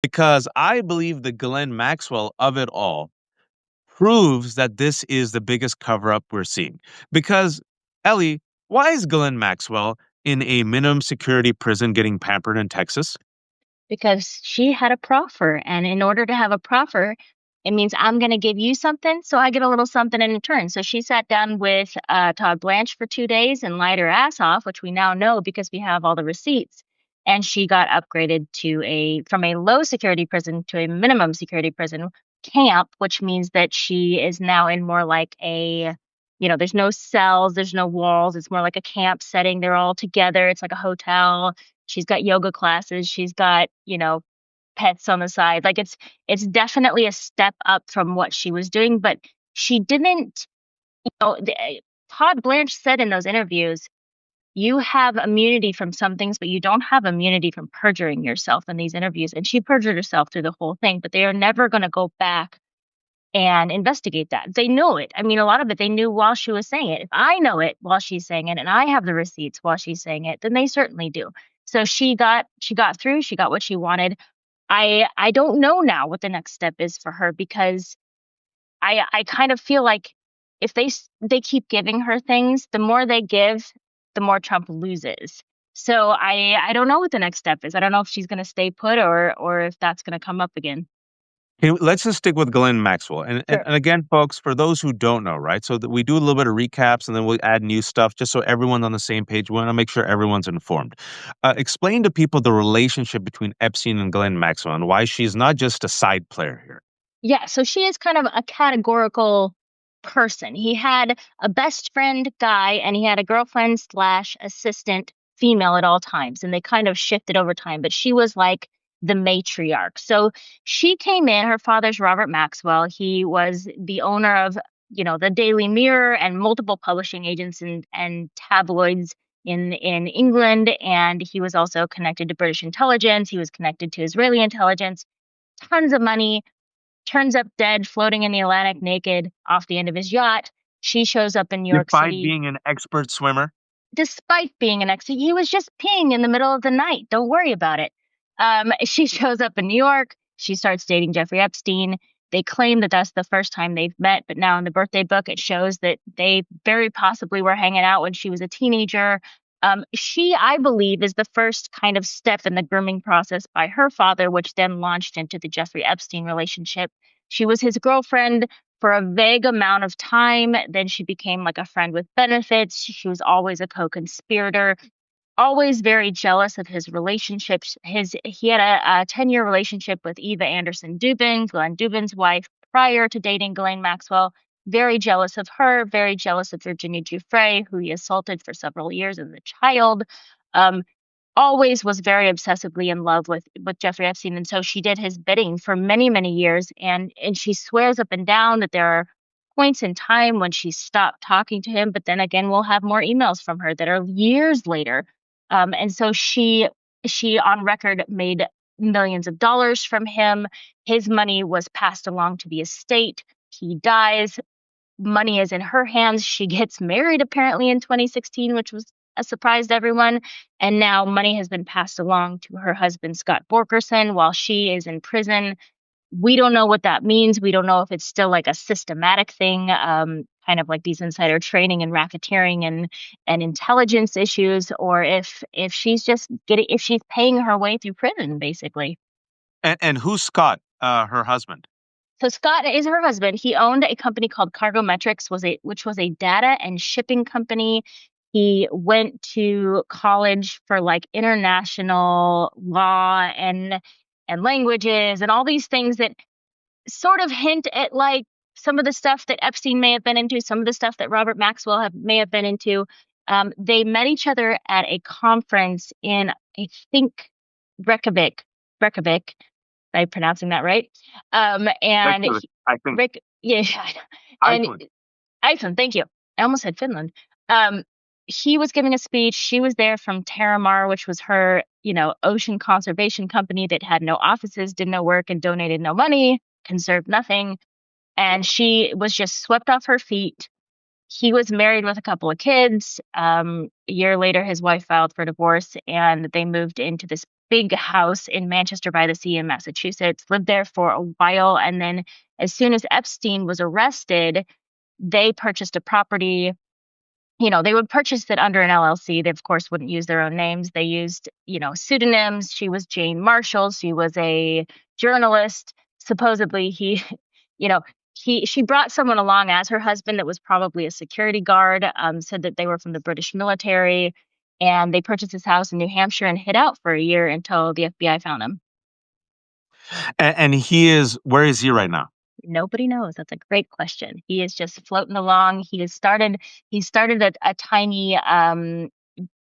because I believe the Ghislaine Maxwell of it all proves that this is the biggest cover up we're seeing. Because, Ellie, why is Ghislaine Maxwell in a minimum security prison getting pampered in Texas? Because she had a proffer. And in order to have a proffer, it means I'm going to give you something. So I get a little something in return. So she sat down with Todd Blanche for 2 days and lied her ass off, which we now know because we have all the receipts. And she got upgraded to from a low security prison to a minimum security prison camp, which means that she is now in more like there's no cells, there's no walls. It's more like a camp setting. They're all together. It's like a hotel. She's got yoga classes. She's got, pets on the side. Like it's definitely a step up from what she was doing, but she didn't, Todd Blanche said in those interviews, you have immunity from some things, but you don't have immunity from perjuring yourself in these interviews. And she perjured herself through the whole thing, but they are never going to go back and investigate that. They know it. I mean, a lot of it they knew while she was saying it. If I know it while she's saying it and I have the receipts while she's saying it, then they certainly do. So she got through, she got what she wanted. I don't know now what the next step is for her because I kind of feel like if they keep giving her things, the more they give, the more Trump loses. So I don't know what the next step is. I don't know if she's going to stay put or if that's going to come up again. Okay, let's just stick with Ghislaine Maxwell. Sure. And again, folks, for those who don't know, right? So that we do a little bit of recaps and then we'll add new stuff just so everyone's on the same page. We want to make sure everyone's informed. Explain to people the relationship between Epstein and Ghislaine Maxwell and why she's not just a side player here. Yeah, so she is kind of a categorical person. He had a best friend guy and he had a girlfriend slash assistant female at all times. And they kind of shifted over time, but she was like the matriarch. So she came in, her father's Robert Maxwell. He was the owner of, the Daily Mirror and multiple publishing agents and tabloids in England. And he was also connected to British intelligence. He was connected to Israeli intelligence, tons of money, turns up dead, floating in the Atlantic naked off the end of his yacht. She shows up in New York Despite City being an expert swimmer. despite being an ex. He was just peeing in the middle of the night. Don't worry about it. She shows up in New York. She starts dating Jeffrey Epstein. They claim that that's the first time they've met, but now in the birthday book, it shows that they very possibly were hanging out when she was a teenager. She, I believe, is the first kind of step in the grooming process by her father, which then launched into the Jeffrey Epstein relationship. She was his girlfriend for a vague amount of time. Then she became like a friend with benefits. She was always a co-conspirator, always very jealous of his relationships. He had a 10-year relationship with Eva Anderson Dubin, Glenn Dubin's wife, prior to dating Ghislaine Maxwell. Very jealous of her, very jealous of Virginia Giuffre, who he assaulted for several years as a child. Um, Always was very obsessively in love with Jeffrey Epstein, and so she did his bidding for many, many years. And she swears up and down that there are points in time when she stopped talking to him, but then again, we'll have more emails from her that are years later. And so she on record made millions of dollars from him. His money was passed along to the estate. He dies, money is in her hands. She gets married apparently in 2016, which was a surprise to everyone. And now money has been passed along to her husband, Scott Borkerson, while she is in prison. We don't know what that means. We don't know if it's still like a systematic thing, kind of like these insider trading and racketeering and intelligence issues, or if she's just if she's paying her way through prison, basically. And who's Scott, her husband? So Scott is her husband. He owned a company called Cargometrics, which was a data and shipping company. He went to college for like international law and languages and all these things that sort of hint at like some of the stuff that Epstein may have been into, some of the stuff that Robert Maxwell may have been into. They met each other at a conference in, I think, Reykjavik. Am I pronouncing that right? And I think. Rick, yeah, and Iceland. Iceland. Thank you. I almost said Finland. Um, he was giving a speech. She was there from Terramar, which was her, ocean conservation company that had no offices, did no work, and donated no money, conserved nothing. And she was just swept off her feet. He was married with a couple of kids. A year later, his wife filed for divorce, and they moved into this big house in Manchester by the Sea in Massachusetts, lived there for a while. And then as soon as Epstein was arrested, they purchased a property. They would purchase it under an LLC. They, of course, wouldn't use their own names. They used, pseudonyms. She was Jane Marshall. She was a journalist. Supposedly, you know, she brought someone along as her husband that was probably a security guard, said that they were from the British military, and they purchased this house in New Hampshire and hid out for a year until the FBI found him. And where is he right now? Nobody knows. That's a great question. He is just floating along. He started a tiny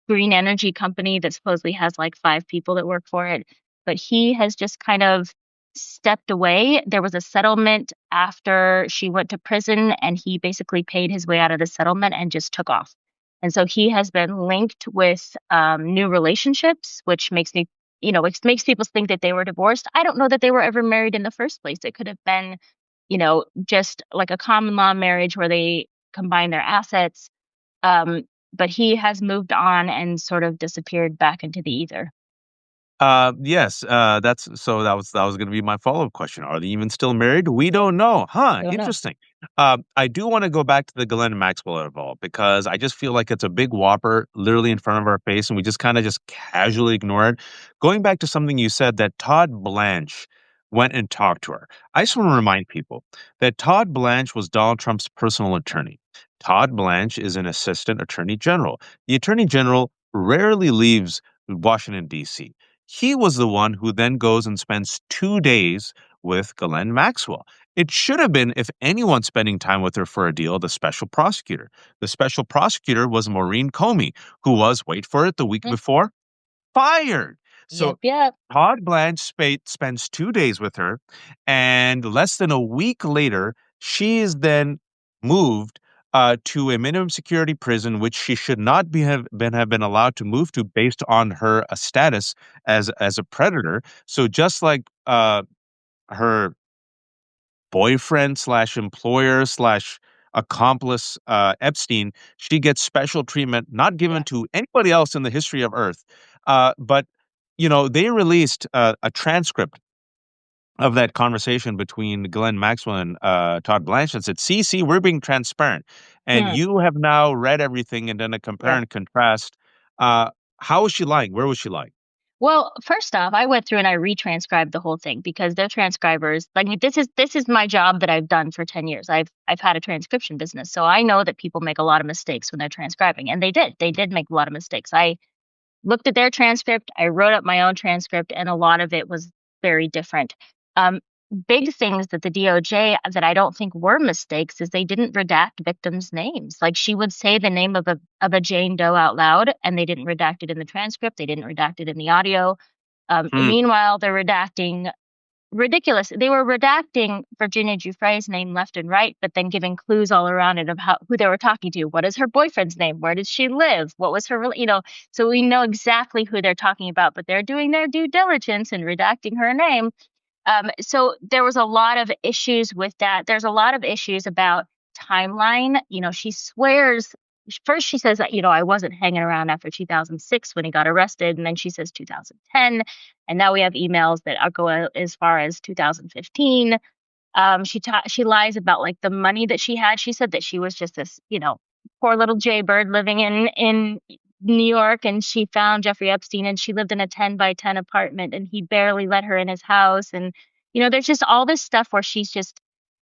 green energy company that supposedly has like 5 people that work for it, but he has just kind of stepped away. There was a settlement after she went to prison, and he basically paid his way out of the settlement and just took off. And so he has been linked with new relationships, which makes people think that they were divorced. I don't know that they were ever married in the first place. It could have been, just like a common law marriage where they combine their assets. But he has moved on and sort of disappeared back into the ether. Yes, that was going to be my follow-up question. Are they even still married? We don't know. Huh, Don't know. interesting. I do want to go back to the Ghislaine Maxwell of it all because I just feel like it's a big whopper literally in front of our face and we just kind of just casually ignore it. Going back to something you said that Todd Blanche went and talked to her. I just want to remind people that Todd Blanche was Donald Trump's personal attorney. Todd Blanche is an assistant attorney general. The attorney general rarely leaves Washington, D.C. He was the one who then goes and spends 2 days with Ghislaine Maxwell. It should have been, if anyone spending time with her for a deal, the special prosecutor. The special prosecutor was Maureen Comey, who was, wait for it, the week Mm, before, fired. So Yep, yep. Todd Blanche spends 2 days with her, and less than a week later, she is then moved to a minimum security prison, which she should not have been allowed to move to based on her status as a predator. So just like her boyfriend slash employer slash accomplice Epstein, she gets special treatment not given Yeah. to anybody else in the history of Earth. But they released a transcript of that conversation between Ghislaine Maxwell and Todd Blanche and said, see, we're being transparent. And Hmm. you have now read everything and done a compare Yeah. and contrast. How was she lying? Where was she lying? Well, first off, I went through and I retranscribed the whole thing because they're transcribers. Like this is my job that I've done for 10 years. I've had a transcription business. So I know that people make a lot of mistakes when they're transcribing. And they did. They did make a lot of mistakes. I looked at their transcript, I wrote up my own transcript, and a lot of it was very different. Um, Big things that the DOJ that I don't think were mistakes is they didn't redact victims' names. Like she would say the name of a Jane Doe out loud, and they didn't redact it in the transcript. They didn't redact it in the audio. Hmm. Meanwhile, they're redacting ridiculous. They were redacting Virginia Giuffre's name left and right, but then giving clues all around it of who they were talking to. What is her boyfriend's name? Where does she live? What was her? So we know exactly who they're talking about, but they're doing their due diligence and redacting her name. So there was a lot of issues with that. There's a lot of issues about timeline. She swears. First, she says that, I wasn't hanging around after 2006 when he got arrested. And then she says 2010. And now we have emails that go as far as 2015. She lies about like the money that she had. She said that she was just this, poor little jaybird living in New York, and she found Jeffrey Epstein, and she lived in a 10 by 10 apartment, and he barely let her in his house. And there's just all this stuff where she's just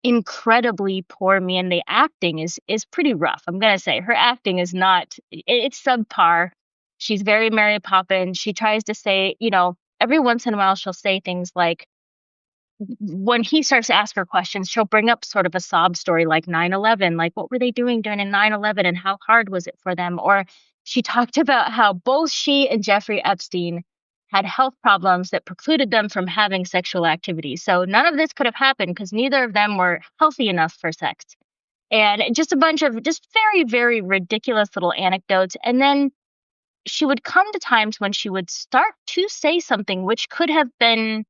incredibly poor me, and the acting is pretty rough. I'm gonna say her acting is not. It's subpar. She's very Mary Poppins. She tries to say, every once in a while she'll say things like, when he starts to ask her questions, she'll bring up sort of a sob story like 9/11, like what were they doing during 9/11 and how hard was it for them? Or she talked about how both she and Jeffrey Epstein had health problems that precluded them from having sexual activity. So none of this could have happened because neither of them were healthy enough for sex. And just a bunch of just very, very ridiculous little anecdotes. And then she would come to times when she would start to say something which could have been,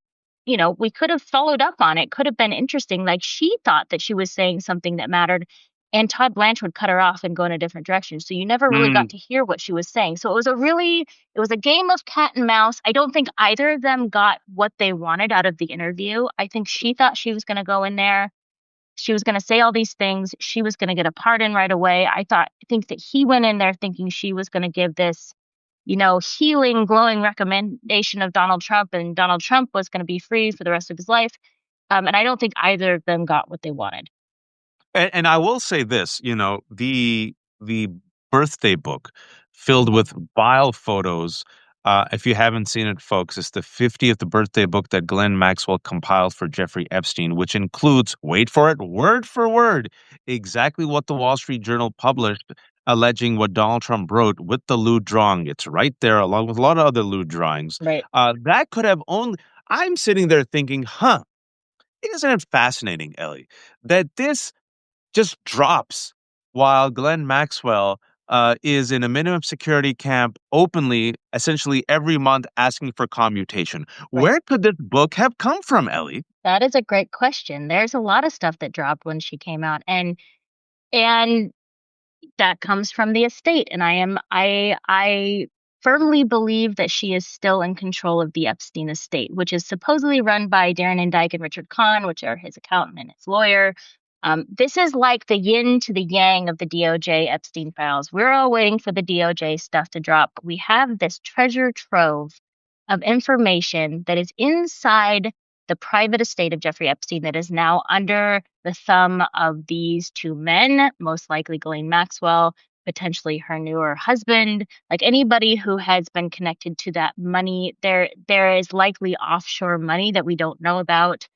we could have followed up on it, could have been interesting. Like she thought that she was saying something that mattered. and Todd Blanche would cut her off and go in a different direction. So you never really got Mm. to hear what she was saying. So it was a game of cat and mouse. I don't think either of them got what they wanted out of the interview. I think she thought she was going to go in there. She was going to say all these things. She was going to get a pardon right away. I think that he went in there thinking she was going to give this, healing, glowing recommendation of Donald Trump, and Donald Trump was going to be free for the rest of his life. And I don't think either of them got what they wanted. And I will say this, the birthday book filled with vile photos. If you haven't seen it, folks, it's the 50th birthday book that Ghislaine Maxwell compiled for Jeffrey Epstein, which includes, wait for it, word for word, exactly what the Wall Street Journal published, alleging what Donald Trump wrote with the lewd drawing. It's right there, along with a lot of other lewd drawings. Right. That could have only. I'm sitting there thinking, huh, isn't it fascinating, Ellie, that this just drops while Ghislaine Maxwell is in a minimum security camp openly, essentially every month asking for commutation. Right. Where could this book have come from, Ellie? That is a great question. There's a lot of stuff that dropped when she came out, and that comes from the estate. And I firmly believe that she is still in control of the Epstein estate, which is supposedly run by Darren and Dyke and Richard Kahn, which are his accountant and his lawyer. This is like the yin to the yang of the DOJ Epstein files. We're all waiting for the DOJ stuff to drop. We have this treasure trove of information that is inside the private estate of Jeffrey Epstein that is now under the thumb of these two men, most likely Ghislaine Maxwell, potentially her newer husband. Like anybody who has been connected to that money, there is likely offshore money that we don't know about.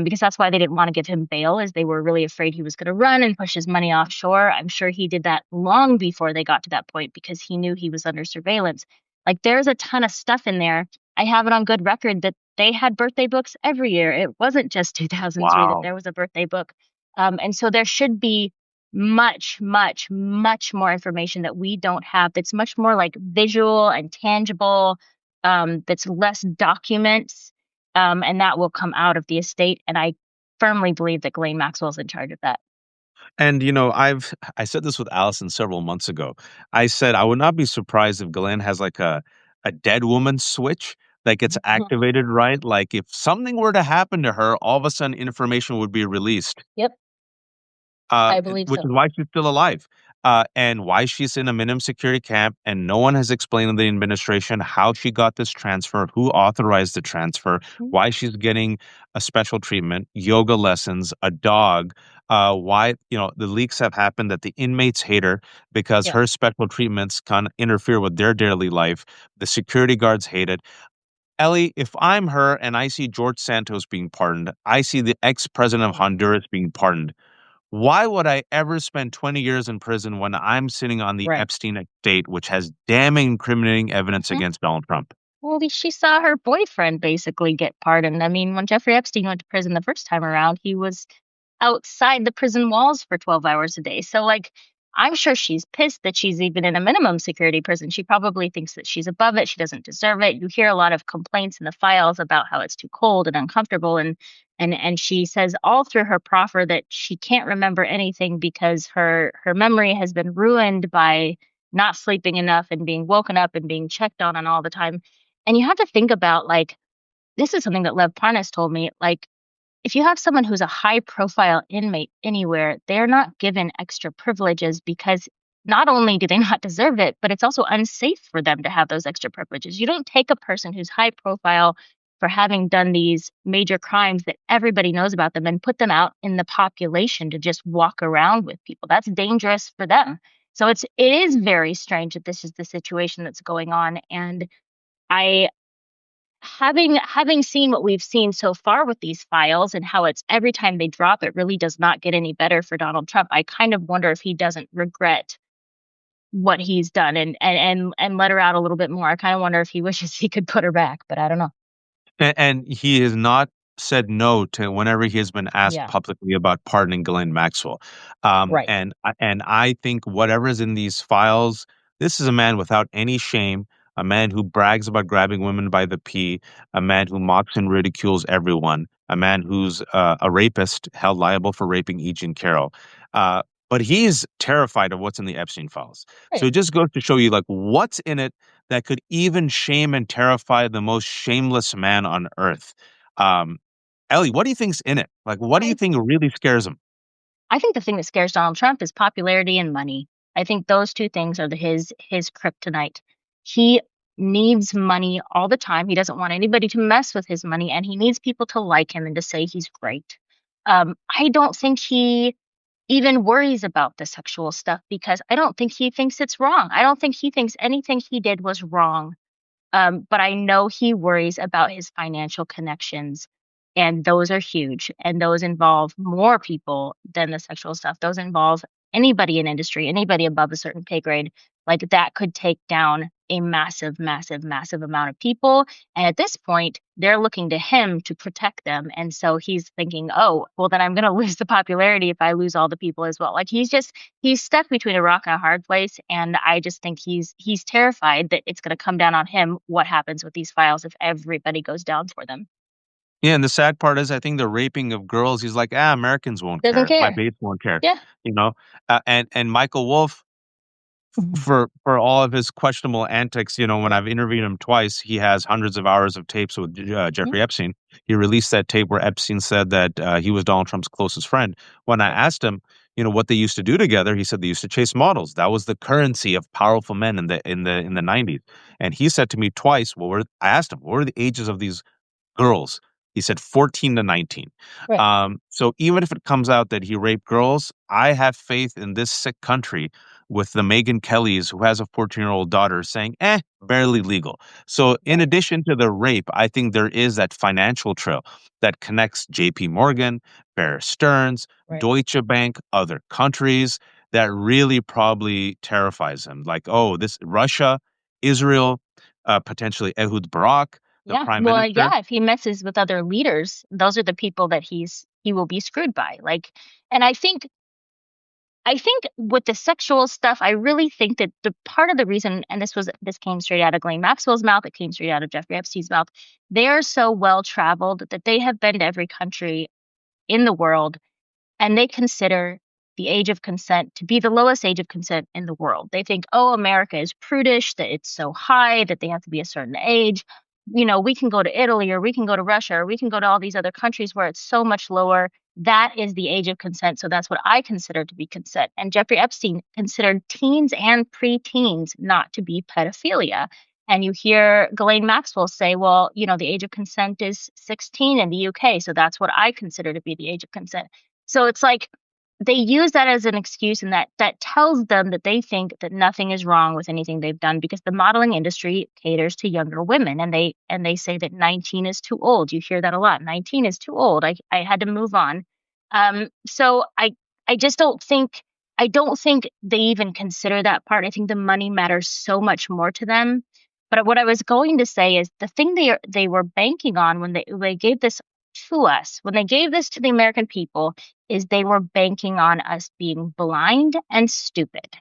Because that's why they didn't want to give him bail, as they were really afraid he was going to run and push his money offshore. I'm sure he did that long before they got to that point because he knew he was under surveillance. Like there's a ton of stuff in there. I have it on good record that they had birthday books every year. It wasn't just 2003 that Wow. there was a birthday book. And so there should be much, much, much more information that we don't have that's much more like visual and tangible, that's less documents, and that will come out of the estate. And I firmly believe that Ghislaine Maxwell's in charge of that. And I said this with Allison several months ago. I said I would not be surprised if Glenn has like a dead woman switch that gets activated, right? Like if something were to happen to her, all of a sudden information would be released. Yep, I believe Which so. is why she's still alive, and why she's in a minimum security camp, and no one has explained to the administration how she got this transfer, who authorized the transfer, Mhm. why she's getting a special treatment, yoga lessons, a dog. Why the leaks have happened that the inmates hate her because Yep. her special treatments can interfere with their daily life. The security guards hate it. Ellie, if I'm her and I see George Santos being pardoned, I see the ex-president of Mhm. Honduras being pardoned. Why would I ever spend 20 years in prison when I'm sitting on the Right. Epstein estate, which has damning incriminating evidence Mhm. against Donald Trump? Well, she saw her boyfriend basically get pardoned. I mean, when Jeffrey Epstein went to prison the first time around, he was outside the prison walls for 12 hours a day. So, like, I'm sure she's pissed that she's even in a minimum security prison. She probably thinks that she's above it. She doesn't deserve it. You hear a lot of complaints in the files about how it's too cold and uncomfortable. And she says all through her proffer that she can't remember anything because her memory has been ruined by not sleeping enough and being woken up and being checked on and all the time. And you have to think about, like, this is something that Lev Parnas told me. Like, if you have someone who's a high profile inmate anywhere, they're not given extra privileges because not only do they not deserve it, but it's also unsafe for them to have those extra privileges. You don't take a person who's high profile for having done these major crimes that everybody knows about them and put them out in the population to just walk around with people. That's dangerous for them. So it is very strange that this is the situation that's going on. And I having seen what we've seen so far with these files and how it's every time they drop, it really does not get any better for Donald Trump. I kind of wonder if he doesn't regret what he's done and let her out a little bit more. I kind of wonder if he wishes he could put her back, but I don't know. And he has not said no to whenever he has been asked Yeah, publicly about pardoning Ghislaine Maxwell. right. And I think whatever is in these files, this is a man without any shame, a man who brags about grabbing women by the pee, a man who mocks and ridicules everyone, a man who's a rapist held liable for raping E. Jean Carroll. but he's terrified of what's in the Epstein files. So Right. it just goes to show you like what's in it that could even shame and terrify the most shameless man on earth. Um, Ellie, what do you think's in it? Like, what do you I think really scares him? I think the thing that scares Donald Trump is popularity and money. I think those two things are his kryptonite. He needs money all the time. He doesn't want anybody to mess with his money, and he needs people to like him and to say he's great. I don't think he even worries about the sexual stuff because I don't think he thinks it's wrong. I don't think he thinks anything he did was wrong. But I know he worries about his financial connections, and those are huge, and those involve more people than the sexual stuff. Those involve anybody in industry, anybody above a certain pay grade. Like that could take down a massive, massive, massive amount of people. And at this point, they're looking to him to protect them. And so he's thinking, oh, well, then I'm going to lose the popularity if I lose all the people as well. Like he's stuck between a rock and a hard place, and I just think he's terrified that it's going to come down on him what happens with these files if everybody goes down for them. Yeah, and the sad part is, I think the raping of girls, he's like, Americans won't Doesn't care. My care. base won't care. Yeah. You know, and Michael Wolff, for all of his questionable antics, when I've interviewed him twice, he has hundreds of hours of tapes with Yeah. Jeffrey Epstein. He released that tape where Epstein said that he was Donald Trump's closest friend. When I asked him, what they used to do together, he said they used to chase models. That was the currency of powerful men in the 90s. And he said to me twice, I asked him, what were the ages of these girls? He said 14 to 19. Right. So even if it comes out that he raped girls, I have faith in this sick country with the Megyn Kellys, who has a 14-year-old daughter, saying, barely legal. So in Right. addition to the rape, I think there is that financial trail that connects JP Morgan, Bear Stearns, Right. Deutsche Bank, other countries that really probably terrifies him. Like, oh, this Russia, Israel, potentially Ehud Barak, the Yeah. prime Well, minister. yeah, if he messes with other leaders, those are the people that he will be screwed by. Like, and I think with the sexual stuff, I really think that the part of the reason, and this came straight out of Ghislaine Maxwell's mouth, it came straight out of Jeffrey Epstein's mouth. They are so well traveled that they have been to every country in the world, and they consider the age of consent to be the lowest age of consent in the world. They think, oh, America is prudish, that it's so high that they have to be a certain age. We can go to Italy or we can go to Russia or we can go to all these other countries where it's so much lower. That is the age of consent. So that's what I consider to be consent. And Jeffrey Epstein considered teens and preteens not to be pedophilia. And you hear Ghislaine Maxwell say, well, the age of consent is 16 in the UK. So that's what I consider to be the age of consent. So it's like they use that as an excuse, and that tells them that they think that nothing is wrong with anything they've done because the modeling industry caters to younger women, and they say that 19 is too old. You hear that a lot. 19 is too old. I had to move on. So I just don't think they even consider that part. I think the money matters so much more to them. But what I was going to say is the thing they were banking on when they gave this to us, when they gave this to the American people, is they were banking on us being blind and stupid.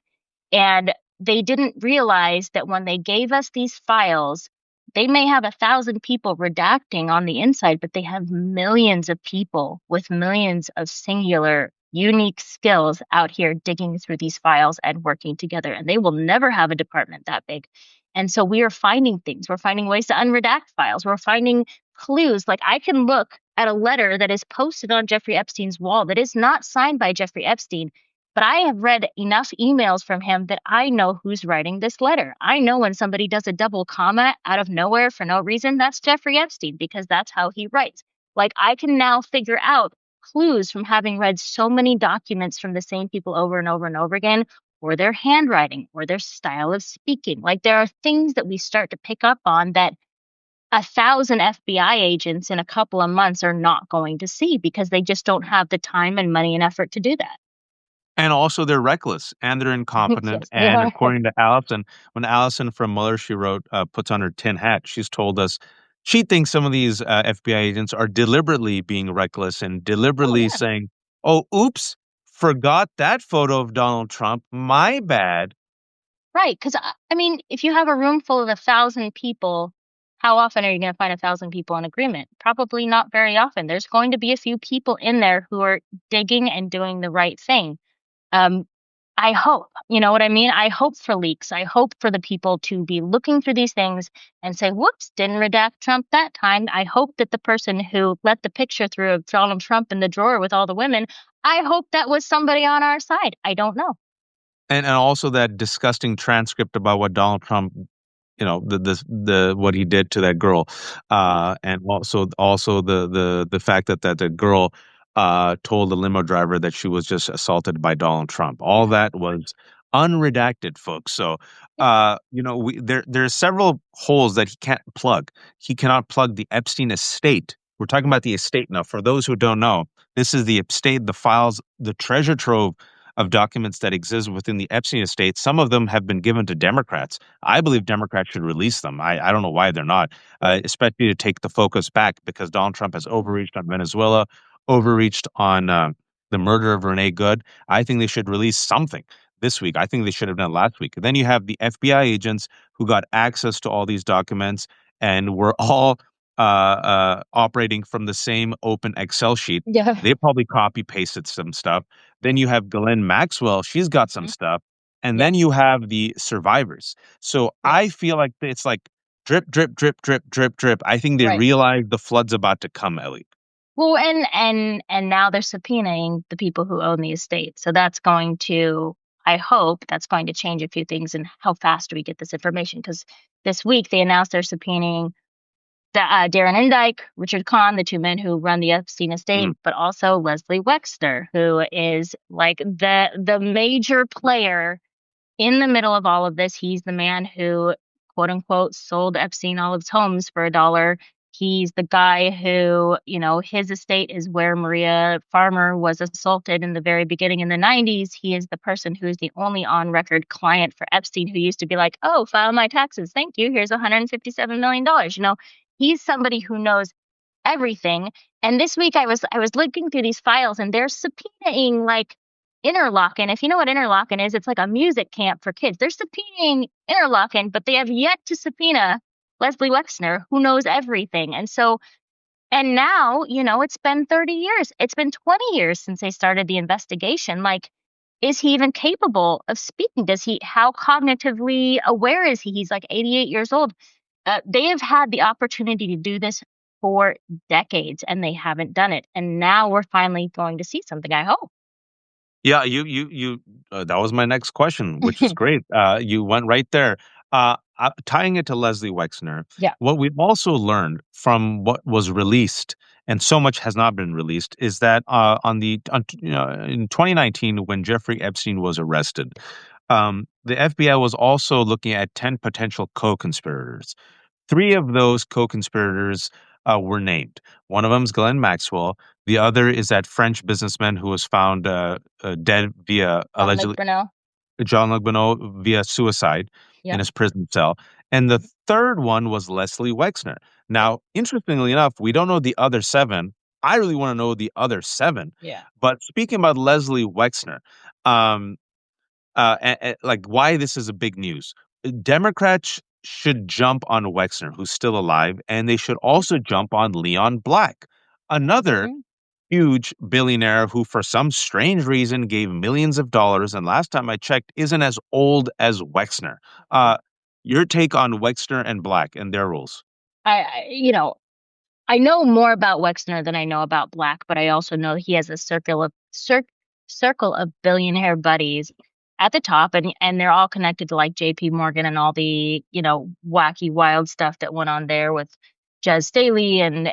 And they didn't realize that when they gave us these files, they may have 1,000 people redacting on the inside, but they have millions of people with millions of singular, unique skills out here digging through these files and working together. And they will never have a department that big. And so we are finding things. We're finding ways to unredact files. We're finding clues. Like I can look at a letter that is posted on Jeffrey Epstein's wall that is not signed by Jeffrey Epstein, but I have read enough emails from him that I know who's writing this letter. I know when somebody does a double comma out of nowhere for no reason, that's Jeffrey Epstein because that's how he writes. Like I can now figure out clues from having read so many documents from the same people over and over and over again, or their handwriting, or their style of speaking. Like there are things that we start to pick up on that 1,000 FBI agents in a couple of months are not going to see because they just don't have the time and money and effort to do that. And also they're reckless and they're incompetent. Yes, they And are. according to Allison, when Allison from Mueller, she wrote, puts on her tin hat, she's told us she thinks some of these FBI agents are deliberately being reckless and Oh, deliberately yeah. saying, oh, oops, forgot that photo of Donald Trump. My bad. Right. Because, I mean, if you have a room full of 1,000 people, how often are you going to find 1,000 people in agreement? Probably not very often. There's going to be a few people in there who are digging and doing the right thing. Um, I hope, you know what I mean? I hope for leaks. I hope for the people to be looking through these things and say, whoops, didn't redact Trump that time. I hope that the person who let the picture through of Donald Trump in the drawer with all the women, I hope that was somebody on our side. I don't know. And also that disgusting transcript about what Donald Trump, the what he did to that girl, and also the fact that the girl told the limo driver that she was just assaulted by Donald Trump. All Yeah. that was unredacted, folks. So Yeah. there's several holes that he can't plug. He cannot plug the Epstein estate. We're talking about the estate now. For those who don't know, this is the estate, the files, the treasure trove of documents that exist within the Epstein estate. Some of them have been given to Democrats. I believe Democrats should release them. I don't know why they're not, Right. especially to take the focus back because Donald Trump has overreached on Venezuela, overreached on the murder of Renee Goode. I think they should release something this week. I think they should have done last week. Then you have the FBI agents who got access to all these documents and were all operating from the same open Excel sheet. Yeah. They probably copy pasted some stuff. Then you have Ghislaine Maxwell. She's got some Mhm. stuff. And Yeah. then you have the survivors. So Yeah. I feel like it's like drip, drip, drip, drip, drip, drip. I think they Right. realize the flood's about to come, Ellie. Well, and now they're subpoenaing the people who own the estate. So that's going to, I hope that's going to change a few things in how fast we get this information. Because this week they announced they're subpoenaing Darren Indyke, Richard Kahn, the two men who run the Epstein estate, Mm. but also Leslie Wexner, who is like the major player in the middle of all of this. He's the man who, quote unquote, sold Epstein all of his homes for $1. He's the guy who, his estate is where Maria Farmer was assaulted in the very beginning in the 90s. He is the person who is the only on record client for Epstein who used to be like, oh, file my taxes. Thank you. Here's $157 million. He's somebody who knows everything. And this week I was looking through these files and they're subpoenaing like Interlochen. If you know what Interlochen is, it's like a music camp for kids. They're subpoenaing Interlochen, but they have yet to subpoena Leslie Wexner, who knows everything. And now, it's been 30 years. It's been 20 years since they started the investigation. Like, is he even capable of speaking? How cognitively aware is he? He's like 88 years old. They have had the opportunity to do this for decades and they haven't done it. And now we're finally going to see something, I hope. Yeah, you. That was my next question, which is great. You went right there. Tying it to Leslie Wexner, Yeah. what we've also learned from what was released, and so much has not been released, is that in 2019, when Jeffrey Epstein was arrested, the FBI was also looking at 10 potential co-conspirators. Three of those co-conspirators were named. One of them is Ghislaine Maxwell. The other is that French businessman who was found dead via Jean-Luc allegedly Bruno. Jean-Luc Bonneau via suicide in Yep. his prison cell. And the third one was Leslie Wexner. Yep. Now, interestingly enough, we don't know the other seven. I really want to know the other seven. Yeah. But speaking about Leslie Wexner, um, like why this is a big news. Democrats should jump on Wexner, who's still alive, and they should also jump on Leon Black, another Hmm. huge billionaire who, for some strange reason, gave millions of dollars, and last time I checked, isn't as old as Wexner. Uh, your take on Wexner and Black and their roles? I, you know, I know more about Wexner than I know about Black, but I also know he has a circle of billionaire buddies at the top, and they're all connected to like J.P. Morgan and all the wacky wild stuff that went on there with Jez Staley and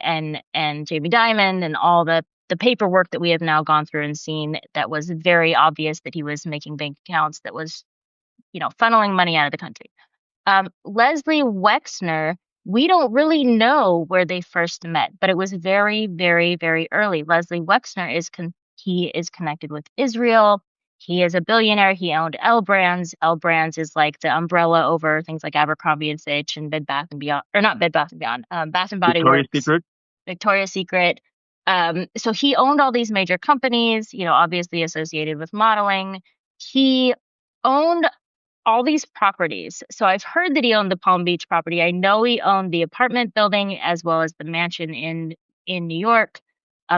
Jamie Dimon and all the paperwork that we have now gone through and seen that was very obvious that he was making bank accounts that was funneling money out of the country. Leslie Wexner, we don't really know where they first met, but it was very, very, very early. Leslie Wexner he is connected with Israel. He is a billionaire. He owned L Brands. L Brands is like the umbrella over things like Abercrombie and Fitch and Bed Bath and Beyond, or not Bed Bath and Beyond, Bath and Body Victoria's Works, Secret? Victoria's Secret. So he owned all these major companies, obviously associated with modeling. He owned all these properties. So I've heard that he owned the Palm Beach property. I know he owned the apartment building as well as the mansion in New York.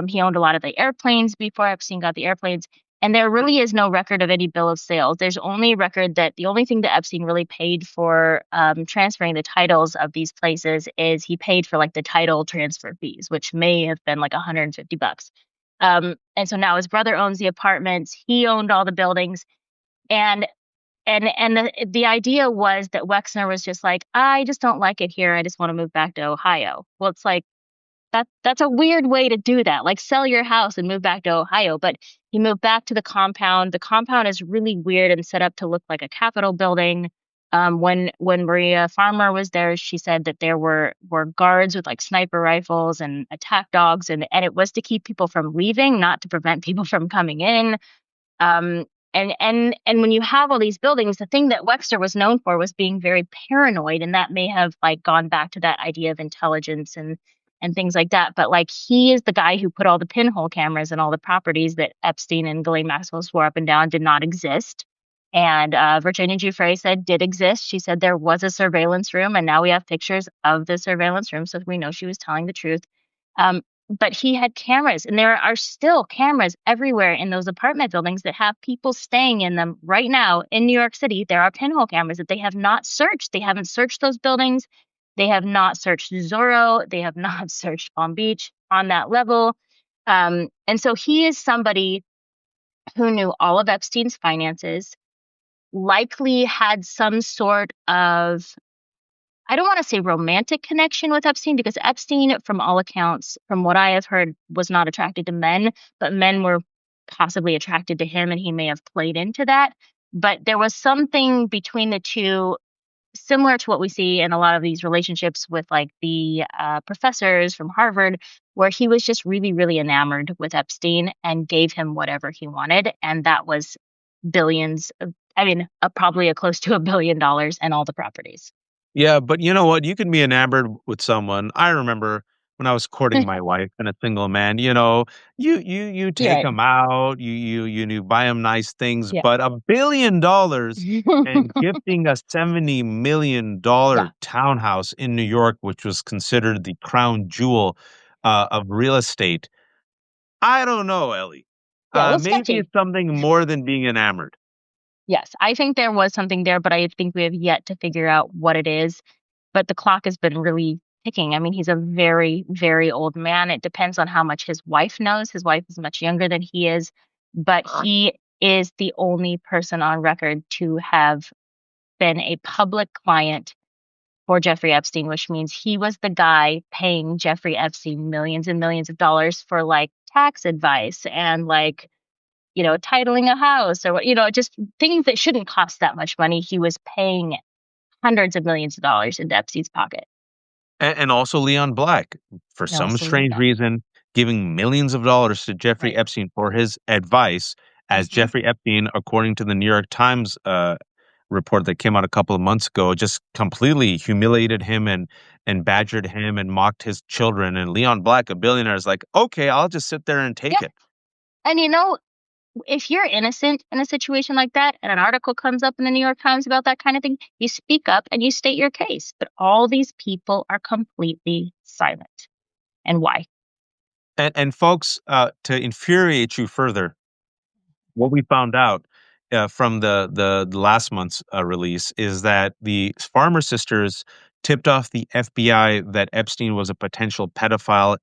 He owned a lot of the airplanes before Epstein got the airplanes. And there really is no record of any bill of sales. There's only record that the only thing that Epstein really paid for transferring the titles of these places is he paid for like the title transfer fees, which may have been like $150. And so now his brother owns the apartments. He owned all the buildings. And the idea was that Wexner was just like, I just don't like it here. I just want to move back to Ohio. Well, it's like, that's a weird way to do that. Like sell your house and move back to Ohio. But he moved back to the compound. The compound is really weird and set up to look like a Capitol building. When Maria Farmer was there, she said that there were guards with like sniper rifles and attack dogs, and it was to keep people from leaving, not to prevent people from coming in. Um, and when you have all these buildings, the thing that Wexner was known for was being very paranoid, and that may have like gone back to that idea of intelligence and things like that. But like he is the guy who put all the pinhole cameras in all the properties that Epstein and Ghislaine Maxwell swore up and down did not exist. And Virginia Giuffre said did exist. She said there was a surveillance room, and now we have pictures of the surveillance room, so we know she was telling the truth. But he had cameras, and there are still cameras everywhere in those apartment buildings that have people staying in them right now in New York City. There are pinhole cameras that they have not searched. They haven't searched those buildings. They have not searched Zorro. They have not searched Palm Beach on that level. And so he is somebody who knew all of Epstein's finances, likely had some sort of, I don't want to say romantic connection with Epstein, because Epstein, from all accounts, from what I have heard, was not attracted to men, but men were possibly attracted to him, and he may have played into that. But there was something between the two, similar to what we see in a lot of these relationships with like the professors from Harvard, where he was just really, really enamored with Epstein and gave him whatever he wanted. And that was billions, probably close to $1 billion and all the properties. Yeah, but you know what? You can be enamored with someone. I remember when I was courting my wife and a single man, you You're take right. them out, you buy them nice things, Yeah. but $1 billion and gifting a $70 million Yeah. townhouse in New York, which was considered the crown jewel of real estate. I don't know, Ellie. Yeah. A little Maybe sketchy. it's something more than being enamored. Yes. I think there was something there, but I think we have yet to figure out what it is. But the clock has been really ticking. I mean, he's a very, very old man. It depends on how much his wife knows. His wife is much younger than he is, but he is the only person on record to have been a public client for Jeffrey Epstein, which means he was the guy paying Jeffrey Epstein millions and millions of dollars for like tax advice and like, titling a house or, just things that shouldn't cost that much money. He was paying hundreds of millions of dollars into Epstein's pocket. And also Leon Black, for And some also Leon strange Black. reason, giving millions of dollars to Jeffrey Right. Epstein for his advice, as Hmm. Jeffrey Epstein, according to the New York Times report that came out a couple of months ago, just completely humiliated him and badgered him and mocked his children. And Leon Black, a billionaire, is like, okay, I'll just sit there and Yeah. take it. And if you're innocent in a situation like that and an article comes up in the New York Times about that kind of thing, you speak up and you state your case. But all these people are completely silent. And why? And folks, to infuriate you further, what we found out from the last month's release is that the Farmer sisters tipped off the FBI that Epstein was a potential pedophile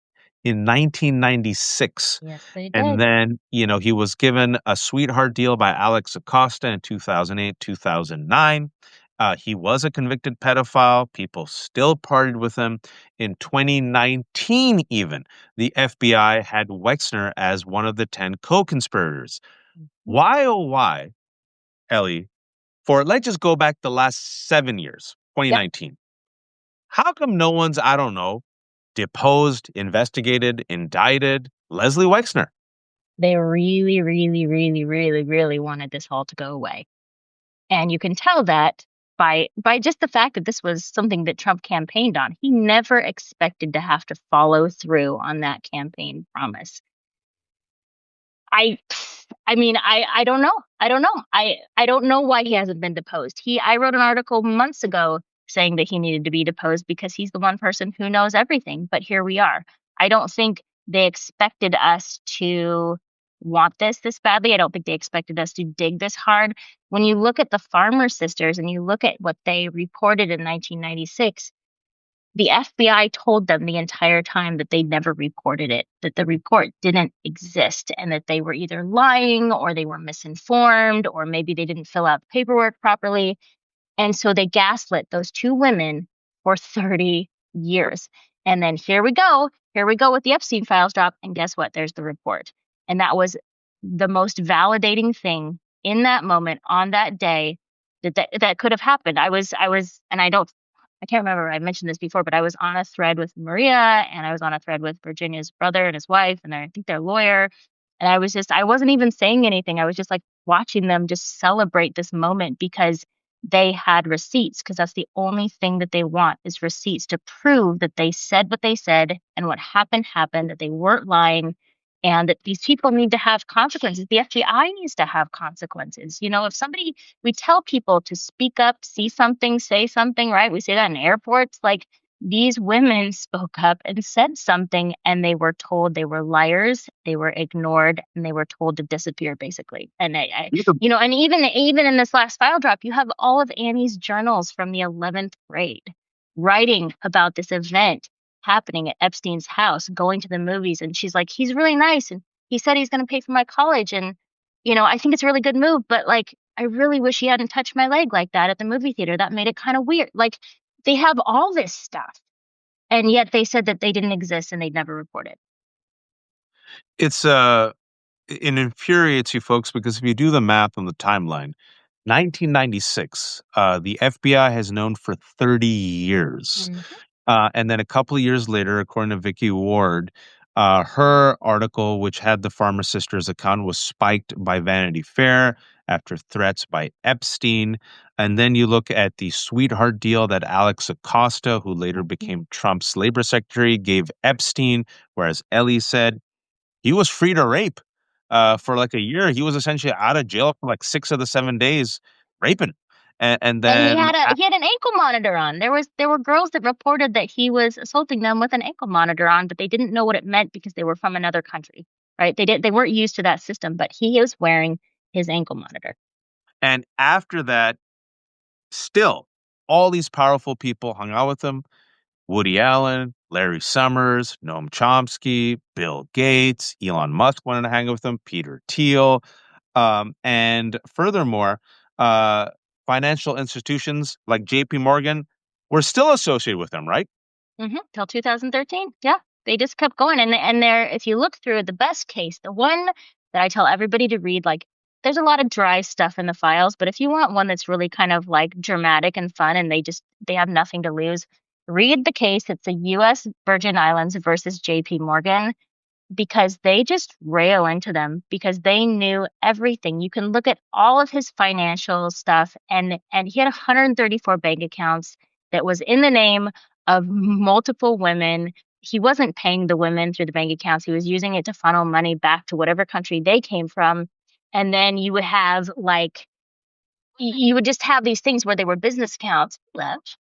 in 1996. Yes, they And did. then, he was given a sweetheart deal by Alex Acosta in 2008, 2009. He was a convicted pedophile. People still partied with him. In 2019, even, the FBI had Wexner as one of the 10 co conspirators. Mhm. Why, oh, why, Ellie, for let's just go back the last 7 years, Yep. 2019. How come no one's, I don't know, deposed, investigated, indicted Leslie Wexner? They really, really, really, really, really wanted this all to go away. And you can tell that by just the fact that this was something that Trump campaigned on. He never expected to have to follow through on that campaign promise. I I mean, I don't know. I don't know. I don't know why he hasn't been deposed. I wrote an article months ago saying that he needed to be deposed because he's the one person who knows everything, but here we are. I don't think they expected us to want this badly. I don't think they expected us to dig this hard. When you look at the Farmer sisters and you look at what they reported in 1996, the FBI told them the entire time that they never reported it, that the report didn't exist, and that they were either lying or they were misinformed, or maybe they didn't fill out the paperwork properly. And so they gaslit those two women for 30 years. And then here we go. Here we go with the Epstein Files drop. And guess what? There's the report. And that was the most validating thing in that moment on that day that could have happened. And I can't remember, I mentioned this before, but I was on a thread with Maria, and I was on a thread with Virginia's brother and his wife, and I think their lawyer. And I wasn't even saying anything. I was just like watching them just celebrate this moment because they had receipts, because that's the only thing that they want is receipts to prove that they said what they said and what happened, that they weren't lying, and that these people need to have consequences. The FBI needs to have consequences. If we tell people to speak up, see something, say something, right? We say that in airports. Like, these women spoke up and said something, and they were told they were liars, they were ignored, and they were told to disappear, basically. And and even in this last file drop, you have all of Annie's journals from the 11th grade writing about this event happening at Epstein's house, going to the movies, and she's like, he's really nice, and he said he's going to pay for my college, and I think it's a really good move, but like, I really wish he hadn't touched my leg like that at the movie theater. That made it kind of weird. Like, they have all this stuff, and yet they said that they didn't exist and they'd never report it. It infuriates you folks because if you do the math on the timeline, 1996, the FBI has known for 30 years. And then a couple of years later, according to Vicky Ward, her article, which had the Farmer Sisters account, was spiked by Vanity Fair after threats by Epstein. And then you look at the sweetheart deal that Alex Acosta, who later became Trump's labor secretary, gave Epstein, whereas Ellie said he was free to rape for like a year. He was essentially out of jail for like 6 of the 7 days raping. And And he then had an ankle monitor on. There were girls that reported that he was assaulting them with an ankle monitor on, but they didn't know what it meant because they were from another country, right? They weren't used to that system, but he is wearing his ankle monitor. And after that, still, all these powerful people hung out with him. Woody Allen, Larry Summers, Noam Chomsky, Bill Gates, Elon Musk wanted to hang out with him, Peter Thiel. And furthermore, financial institutions like JP Morgan were still associated with him, right? Till 2013. Yeah. They just kept going. And there, if you look through the best case, the one that I tell everybody to read, like, there's a lot of dry stuff in the files, but if you want one that's really kind of like dramatic and fun and they have nothing to lose, read the case. It's the U.S. Virgin Islands versus JP Morgan, because they just rail into them because they knew everything. You can look at all of his financial stuff, and he had 134 bank accounts that was in the name of multiple women. He wasn't paying the women through the bank accounts. He was using it to funnel money back to whatever country they came from. And then you would have you would just have these things where they were business accounts left,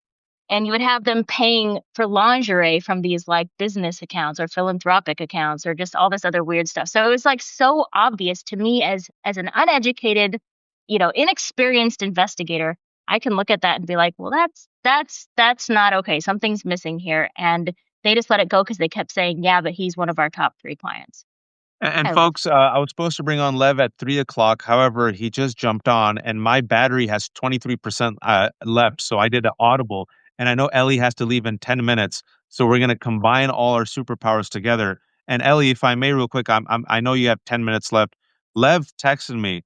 and you would have them paying for lingerie from these like business accounts or philanthropic accounts or just all this other weird stuff. So it was like so obvious to me as an uneducated, inexperienced investigator. I can look at that and be like, well, that's not okay. Something's missing here. And they just let it go because they kept saying, yeah, but he's one of our top 3 clients. And folks, I was supposed to bring on Lev at 3 o'clock. However, he just jumped on, and my battery has 23% left. So I did an audible, and I know Ellie has to leave in 10 minutes. So we're going to combine all our superpowers together. And Ellie, if I may, real quick, I know you have 10 minutes left. Lev texted me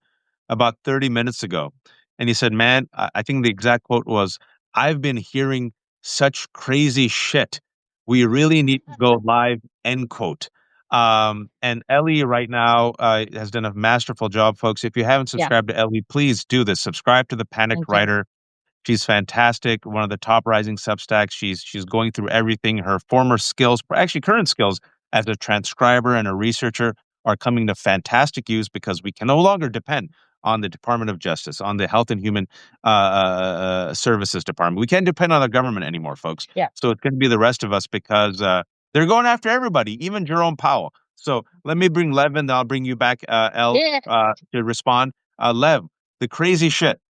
about 30 minutes ago, and he said, "Man, I think the exact quote was, I've been hearing such crazy shit. We really need to go live." End quote. And Ellie right now has done a masterful job, folks. If you haven't subscribed to Ellie, please do this. Subscribe to the Panicked Writer. She's fantastic. One of the top rising Substacks. She's going through everything. Her former skills, actually current skills as a transcriber and a researcher, are coming to fantastic use because we can no longer depend on the Department of Justice, on the Health and Human Services Department. We can't depend on the government anymore, folks. Yeah. So it's going to be the rest of us because they're going after everybody, even Jerome Powell. So let me bring Lev in, then I'll bring you back, L, Yeah. to respond. Lev, the crazy shit.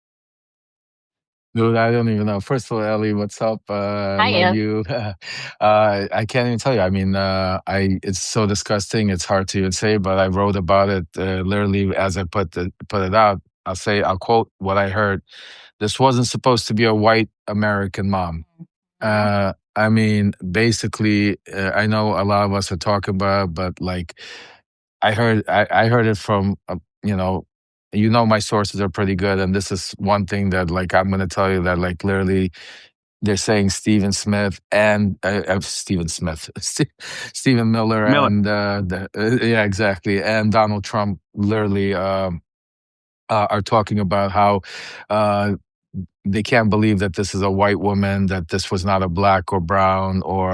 Dude, I don't even know. First of all, Ellie, what's up? Love Hiya. you. I can't even tell you. I mean, it's so disgusting. It's hard to even say, but I wrote about it literally as I put it out. I'll quote what I heard. This wasn't supposed to be a white American mom. Mhm. I mean, basically, I know a lot of us are talking about, it, but like, I heard it from my sources are pretty good, and this is one thing that like I'm going to tell you that like literally they're saying Stephen Smith and Stephen Smith, Stephen Miller, Miller. and yeah, exactly, and Donald Trump literally are talking about how uh, they can't believe that this is a white woman, that this was not a black or brown or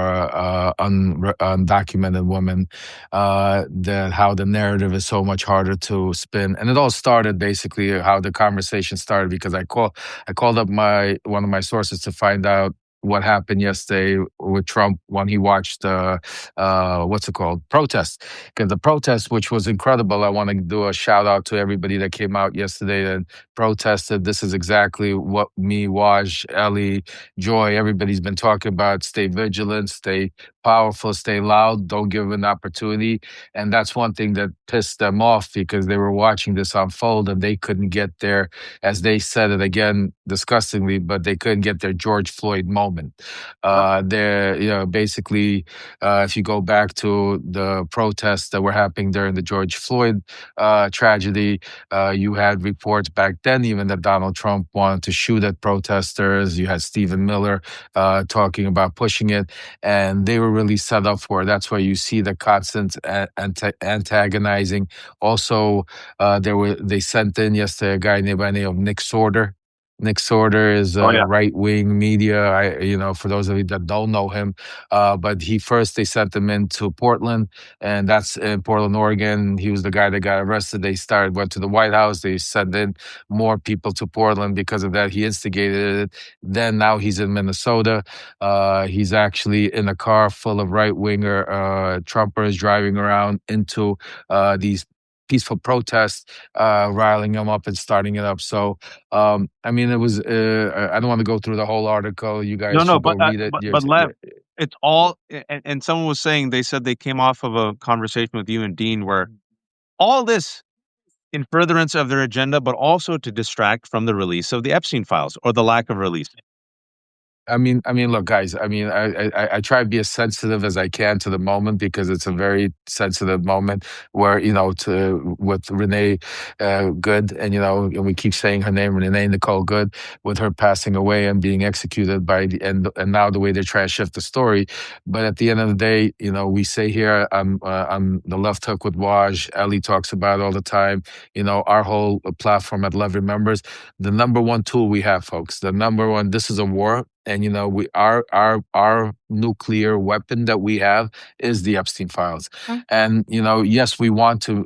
undocumented woman, that how the narrative is so much harder to spin. And it all started basically how the conversation started because I called up one of my sources to find out what happened yesterday with Trump when he watched what's it called, protest, because the protest, which was incredible. I want to do a shout out to everybody that came out yesterday and protested. This is exactly what me, Waj, Ellie, Joy, everybody's been talking about. Stay vigilant, stay powerful, stay loud, don't give an opportunity. And that's one thing that pissed them off because they were watching this unfold and they couldn't get their, as they said it again, disgustingly, but they couldn't get their George Floyd moment. Yep. They're, basically, if you go back to the protests that were happening during the George Floyd tragedy, you had reports back then even that Donald Trump wanted to shoot at protesters. You had Stephen Miller talking about pushing it, and they were really set up for it. That's why you see the constant antagonizing. Also, they sent in yesterday a guy named by the name of Nick Sorter. Nick Sorter is Oh, a yeah. right wing media. For those of you that don't know him, but they sent him into Portland, and that's in Portland, Oregon. He was the guy that got arrested. Went to the White House. They sent in more people to Portland because of that. He instigated it. Then now he's in Minnesota. He's actually in a car full of right winger Trumpers driving around into these peaceful protests, riling them up and starting it up. So, I mean, it was. I don't want to go through the whole article. You No, guys no, should go read it. but Lev, it's all, and someone was saying they said they came off of a conversation with you and Dean where all this in furtherance of their agenda, but also to distract from the release of the Epstein files or the lack of release. Look, guys. I try to be as sensitive as I can to the moment because it's a very sensitive moment where to with Renee Good, and we keep saying her name, Renee Nicole Goode, with her passing away and being executed by and now the way they're trying to shift the story. But at the end of the day, we say here on the Left Hook with Waj, Ellie talks about it all the time. Our whole platform at Love Remembers, the number one tool we have, folks. The number one. This is a war. And we our nuclear weapon that we have is the Epstein files. Mm. And yes, we want to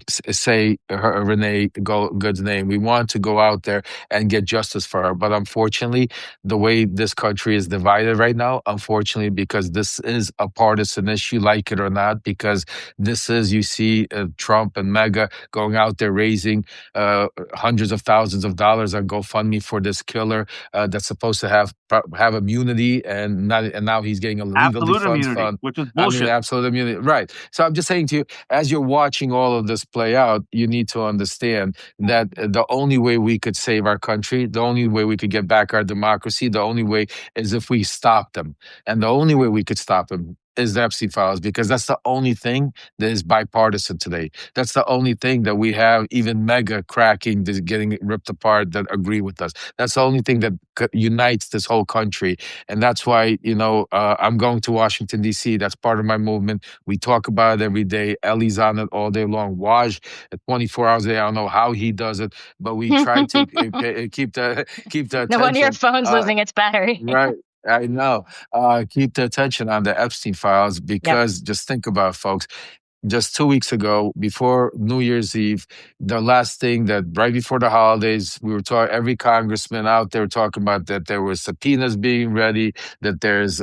say Renee Good's name. We want to go out there and get justice for her. But unfortunately, the way this country is divided right now, unfortunately, because this is a partisan issue, like it or not, because this is, you see Trump and MAGA going out there raising hundreds of thousands of dollars on GoFundMe for this killer that's supposed to have immunity, and now he's getting a legal Absolute defense immunity, fund. which is I mean, bullshit. absolute immunity, right? So I'm just saying to you, as you're watching all of this play out, you need to understand that the only way we could save our country, the only way we could get back our democracy, the only way is if we stop them, and the only way we could stop them is the Epstein files, because that's the only thing that is bipartisan today. That's the only thing that we have, even mega cracking, getting ripped apart, that agree with us. That's the only thing that unites this whole country. And that's why, I'm going to Washington, D.C. That's part of my movement. We talk about it every day. Ellie's on it all day long. Waj, 24 hours a day. I don't know how he does it, but we try to keep the No wonder your attention. phone's losing its battery. Right. I know. Keep the attention on the Epstein files Yep. because just think about it, folks. just 2 weeks ago, before New Year's Eve, the last thing that right before the holidays, we were talking, every congressman out there talking about that there were subpoenas being ready, that there's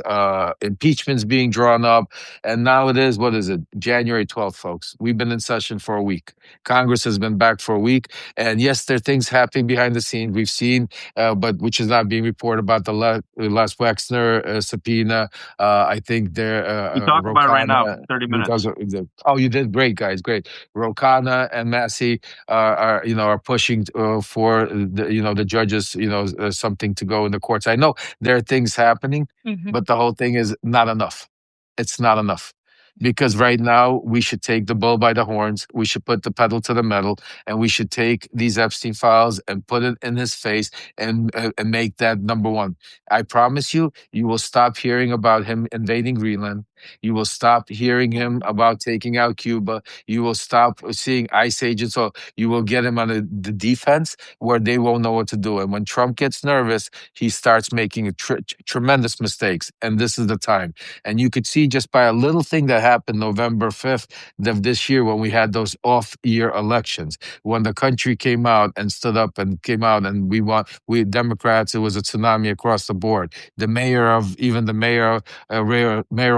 impeachments being drawn up. And now it is, what is it, January 12th, folks. We've been in session for a week. Congress has been back for a week. And yes, there are things happening behind the scenes. We've seen, but which is not being reported about the Les Wexner subpoena. I think there, We talk about it right now, Rokana, 30 because minutes. oh, you did great, guys, great. Rokana and Massey are pushing for the judges, something to go in the courts. I know there are things happening, but the whole thing is not enough. It's not enough. Because right now we should take the bull by the horns. We should put the pedal to the metal, and we should take these Epstein files and put it in his face and make that number one. I promise you, you will stop hearing about him invading Greenland. You will stop hearing him about taking out Cuba. You will stop seeing ICE agents. So you will get him on the defense where they won't know what to do. And when Trump gets nervous, he starts making tremendous mistakes. And this is the time. And you could see just by a little thing that happened November 5th of this year when we had those off-year elections, when the country came out and stood up and came out and we Democrats, it was a tsunami across the board. The mayoral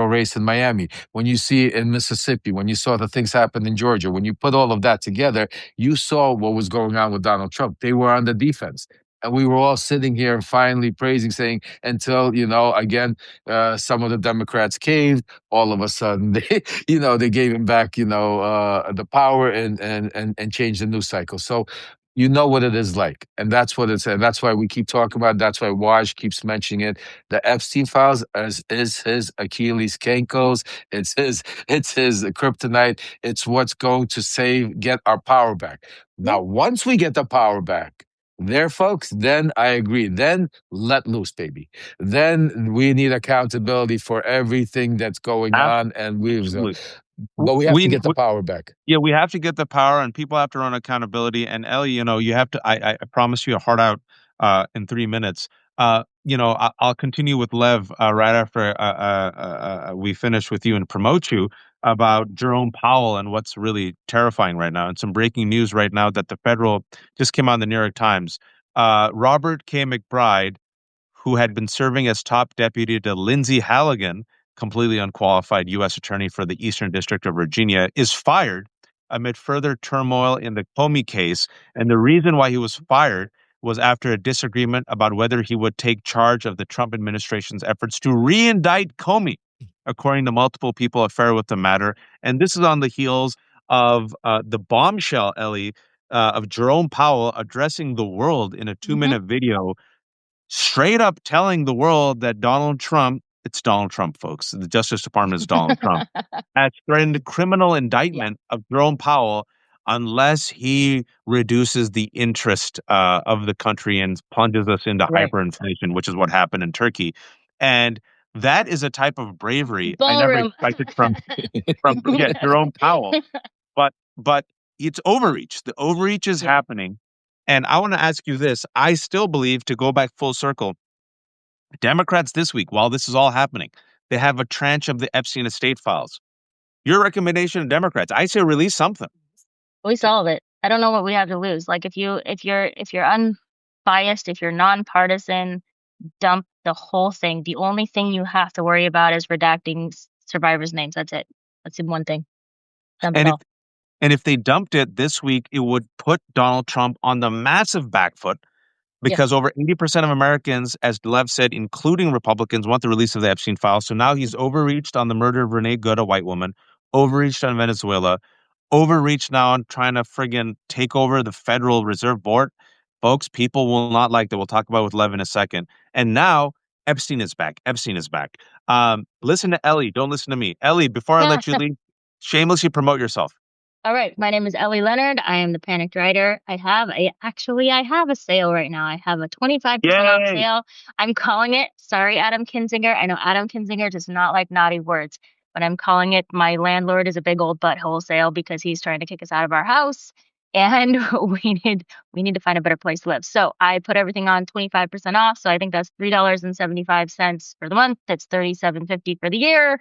race in Miami, when you see in Mississippi, when you saw the things happen in Georgia, when you put all of that together, you saw what was going on with Donald Trump. They were on the defense. And we were all sitting here finally praising, saying, until, again, some of the Democrats caved. All of a sudden, they gave him back, the power and changed the news cycle. So you know what it is like. And that's what it's, and that's why we keep talking about it. That's why Waj keeps mentioning it. The Epstein files is his Achilles cankles. It's his kryptonite. It's what's going to get our power back. Now, once we get the power back, there, folks, then I agree. Then let loose, baby. Then we need accountability for everything that's going on, and Absolutely. but we have to get the power back. Yeah, we have to get the power, and people have to run accountability. And Ellie, you have to. I promise you a heart out in 3 minutes. I'll continue with Lev right after we finish with you and promote you about Jerome Powell and what's really terrifying right now. And some breaking news right now that the federal just came out in the New York Times. Robert K. McBride, who had been serving as top deputy to Lindsay Halligan, completely unqualified U.S. attorney for the Eastern District of Virginia, is fired amid further turmoil in the Comey case. And the reason why he was fired was after a disagreement about whether he would take charge of the Trump administration's efforts to re-indict Comey, according to multiple people affaired with the matter. And this is on the heels of the bombshell, Ellie, of Jerome Powell addressing the world in a 2-minute video, straight up telling the world that it's Donald Trump, folks. The Justice Department is Donald Trump, has threatened a criminal indictment of Jerome Powell unless he reduces the interest of the country and plunges us into hyperinflation, which is what happened in Turkey. And that is a type of bravery I never expected from Jerome Powell. But it's overreach. The overreach is happening. And I want to ask you this. I still believe, to go back full circle, Democrats this week, while this is all happening, they have a tranche of the Epstein estate files. Your recommendation to Democrats, I say release something. Release all of it. I don't know what we have to lose. Like if you're unbiased, if you're nonpartisan, dump the whole thing. The only thing you have to worry about is redacting survivors' names. That's it. That's the one thing. Dump it all. And if they dumped it this week, it would put Donald Trump on the massive back foot, because over 80% of Americans, as Lev said, including Republicans, want the release of the Epstein files. So now he's overreached on the murder of Renee Goode, a white woman, overreached on Venezuela, overreached now on trying to friggin' take over the Federal Reserve Board. Folks, people will not like that. We'll talk about it with Lev in a second. And now Epstein is back. Epstein is back. Listen to Ellie. Don't listen to me. Ellie, before I let you leave, shamelessly promote yourself. All right. My name is Ellie Leonard. I am the Panicked Writer. I have a sale right now. I have a 25% off sale. I'm calling it, sorry, Adam Kinzinger. I know Adam Kinzinger does not like naughty words, but I'm calling it My Landlord is a Big Old Butthole Sale, because he's trying to kick us out of our house and we need to find a better place to live. So I put everything on 25% off. So I think that's $3.75 for the month. That's $37.50 for the year.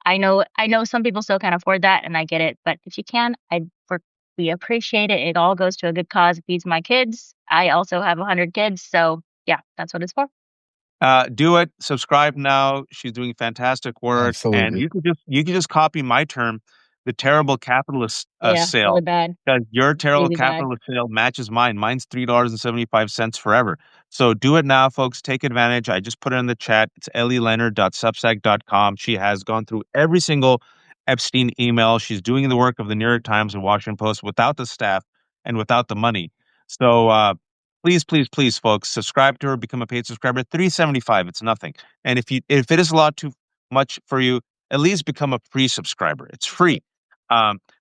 I know some people still can't afford that, and I get it. But if you can, we appreciate it. It all goes to a good cause. It feeds my kids. I also have 100 kids, so yeah, that's what it's for. Do it. Subscribe now. She's doing fantastic work, and Absolutely. you could just copy my term, the terrible capitalist Yeah, really sale, bad, because your terrible really bad. capitalist sale matches mine. Mine's $3.75 forever. So do it now, folks. Take advantage. I just put it in the chat. It's ellieleonard.substack.com. She has gone through every single Epstein email. She's doing the work of the New York Times and Washington Post without the staff and without the money. So please, please, please, folks, subscribe to her, become a paid subscriber. $3.75, it's nothing. And if it is a lot too much for you, at least become a free subscriber. It's free.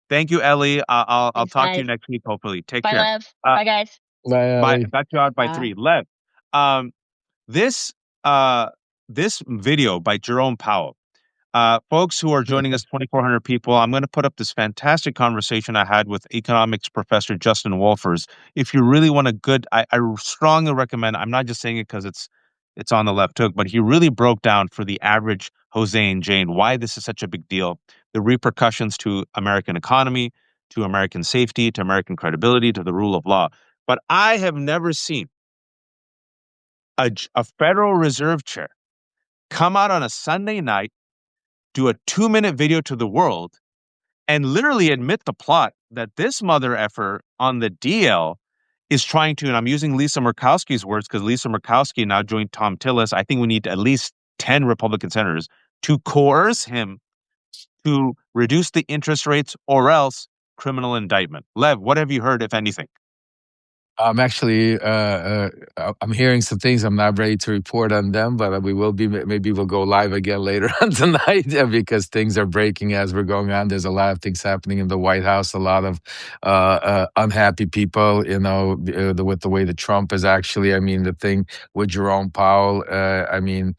Thank you, Ellie. I'll Thanks, talk to you guys. next week, hopefully. Take Bye, care. Lev. Bye, guys. Bye, Bye. Ellie. Got you out by Bye. 3. Lev. This uh this video by Jerome Powell. Folks who are joining us, 2,400 people, I'm going to put up this fantastic conversation I had with economics professor Justin Wolfers. If you really want a good, I strongly recommend. I'm not just saying it because it's on the left hook, but he really broke down for the average Jose and Jane why this is such a big deal, the repercussions to American economy, to American safety, to American credibility, to the rule of law. But I have never seen a Federal Reserve chair come out on a Sunday night, do a 2-minute video to the world, and literally admit the plot that this mother effer on the DL is trying to, and I'm using Lisa Murkowski's words because Lisa Murkowski now joined Tom Tillis. I think we need at least 10 Republican senators to coerce him to reduce the interest rates or else criminal indictment. Lev, what have you heard, if anything? I'm actually I'm hearing some things. I'm not ready to report on them, but we will be. Maybe we'll go live again later on tonight because things are breaking as we're going on. There's a lot of things happening in the White House. A lot of unhappy people. You know, with the way that Trump is actually. I mean, the thing with Jerome Powell. I mean.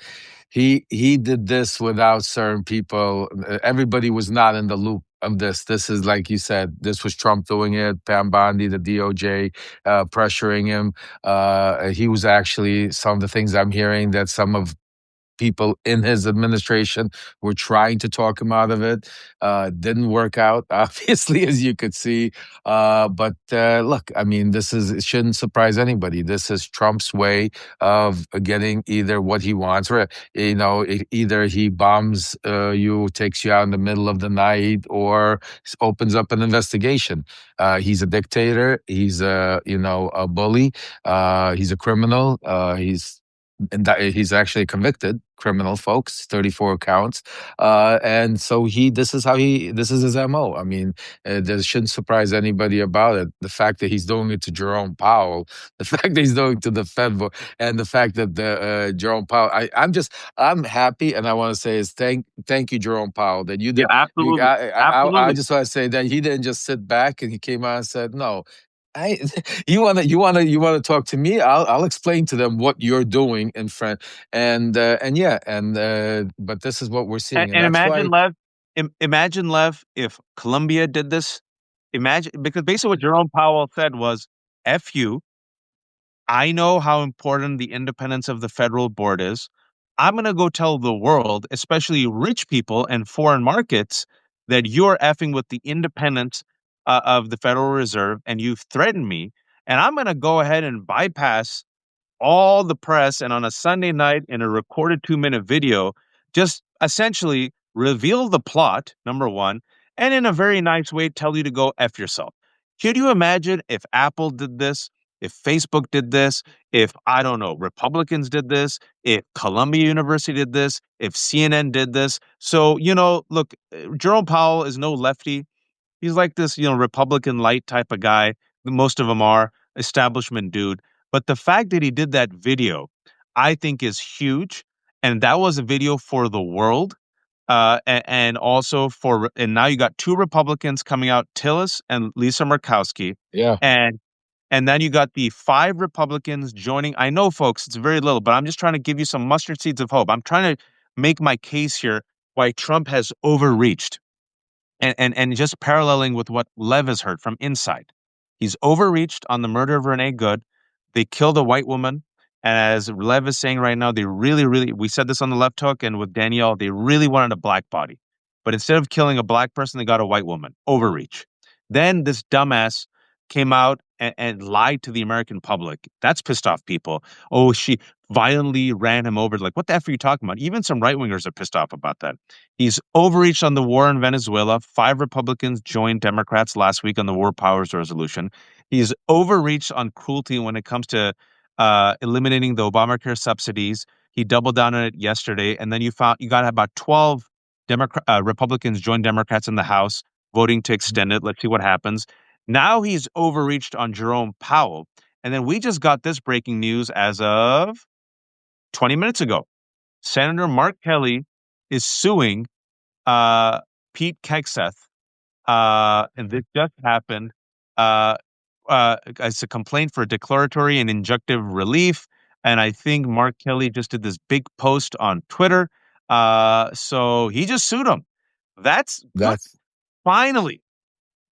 He did this without certain people. Everybody was not in the loop of this. This is like you said. This was Trump doing it. Pam Bondi, the DOJ, pressuring him. He was actually some of the things I'm hearing that some of people in his administration were trying to talk him out of it. Didn't work out, obviously, as you could see. But look, I mean, it shouldn't surprise anybody. This is Trump's way of getting either what he wants, or either he bombs you, takes you out in the middle of the night, or opens up an investigation. He's a dictator. He's a bully. He's a criminal. He's actually convicted criminal, folks, 34 counts. And so this is his MO. I mean, this shouldn't surprise anybody about it. The fact that he's doing it to Jerome Powell, the fact that he's doing it to the Fed, and the fact that Jerome Powell, I'm happy, and I want to say is thank you, Jerome Powell, that you Yeah, did. absolutely. I Absolutely. just want to say that he didn't just sit back and he came out and said, no. You wanna talk to me? I'll explain to them what you're doing in front, but this is what we're seeing, and And that's why. imagine, Lev, if Colombia did this. Imagine, because basically what Jerome Powell said was, F you, I know how important the independence of the federal board is. I'm going to go tell the world, especially rich people and foreign markets, that you're effing with the independence of the Federal Reserve and you've threatened me. And I'm going to go ahead and bypass all the press and on a Sunday night in a recorded 2-minute video, just essentially reveal the plot, number one, and in a very nice way, tell you to go F yourself. Could you imagine if Apple did this, if Facebook did this, if, I don't know, Republicans did this, if Columbia University did this, if CNN did this? So, look, Jerome Powell is no lefty. He's like this, Republican light type of guy. Most of them are establishment dude. But the fact that he did that video, I think is huge. And that was a video for the world. And also and now you got 2 Republicans coming out, Tillis and Lisa Murkowski. Yeah. And then you got the 5 Republicans joining. I know, folks, it's very little, but I'm just trying to give you some mustard seeds of hope. I'm trying to make my case here why Trump has overreached. And just paralleling with what Lev has heard from inside. He's overreached on the murder of Renee Goode. They killed a white woman. And as Lev is saying right now, they really, really, we said this on the left hook and with Danielle, they really wanted a black body. But instead of killing a black person, they got a white woman. Overreach. Then this dumbass came out and lied to the American public. That's pissed off people. Oh, she violently ran him over. Like, what the F are you talking about? Even some right wingers are pissed off about that. He's overreached on the war in Venezuela. 5 Republicans joined Democrats last week on the War Powers Resolution. He's overreached on cruelty when it comes to eliminating the Obamacare subsidies. He doubled down on it yesterday, and then you got about 12 Republicans join Democrats in the House voting to extend it. Let's see what happens. Now he's overreached on Jerome Powell, and then we just got this breaking news as of 20 minutes ago. Senator Mark Kelly is suing Pete Hegseth, and this just happened. It's a complaint for declaratory and injunctive relief. And I think Mark Kelly just did this big post on Twitter. So he just sued him. That's good. That's Finally,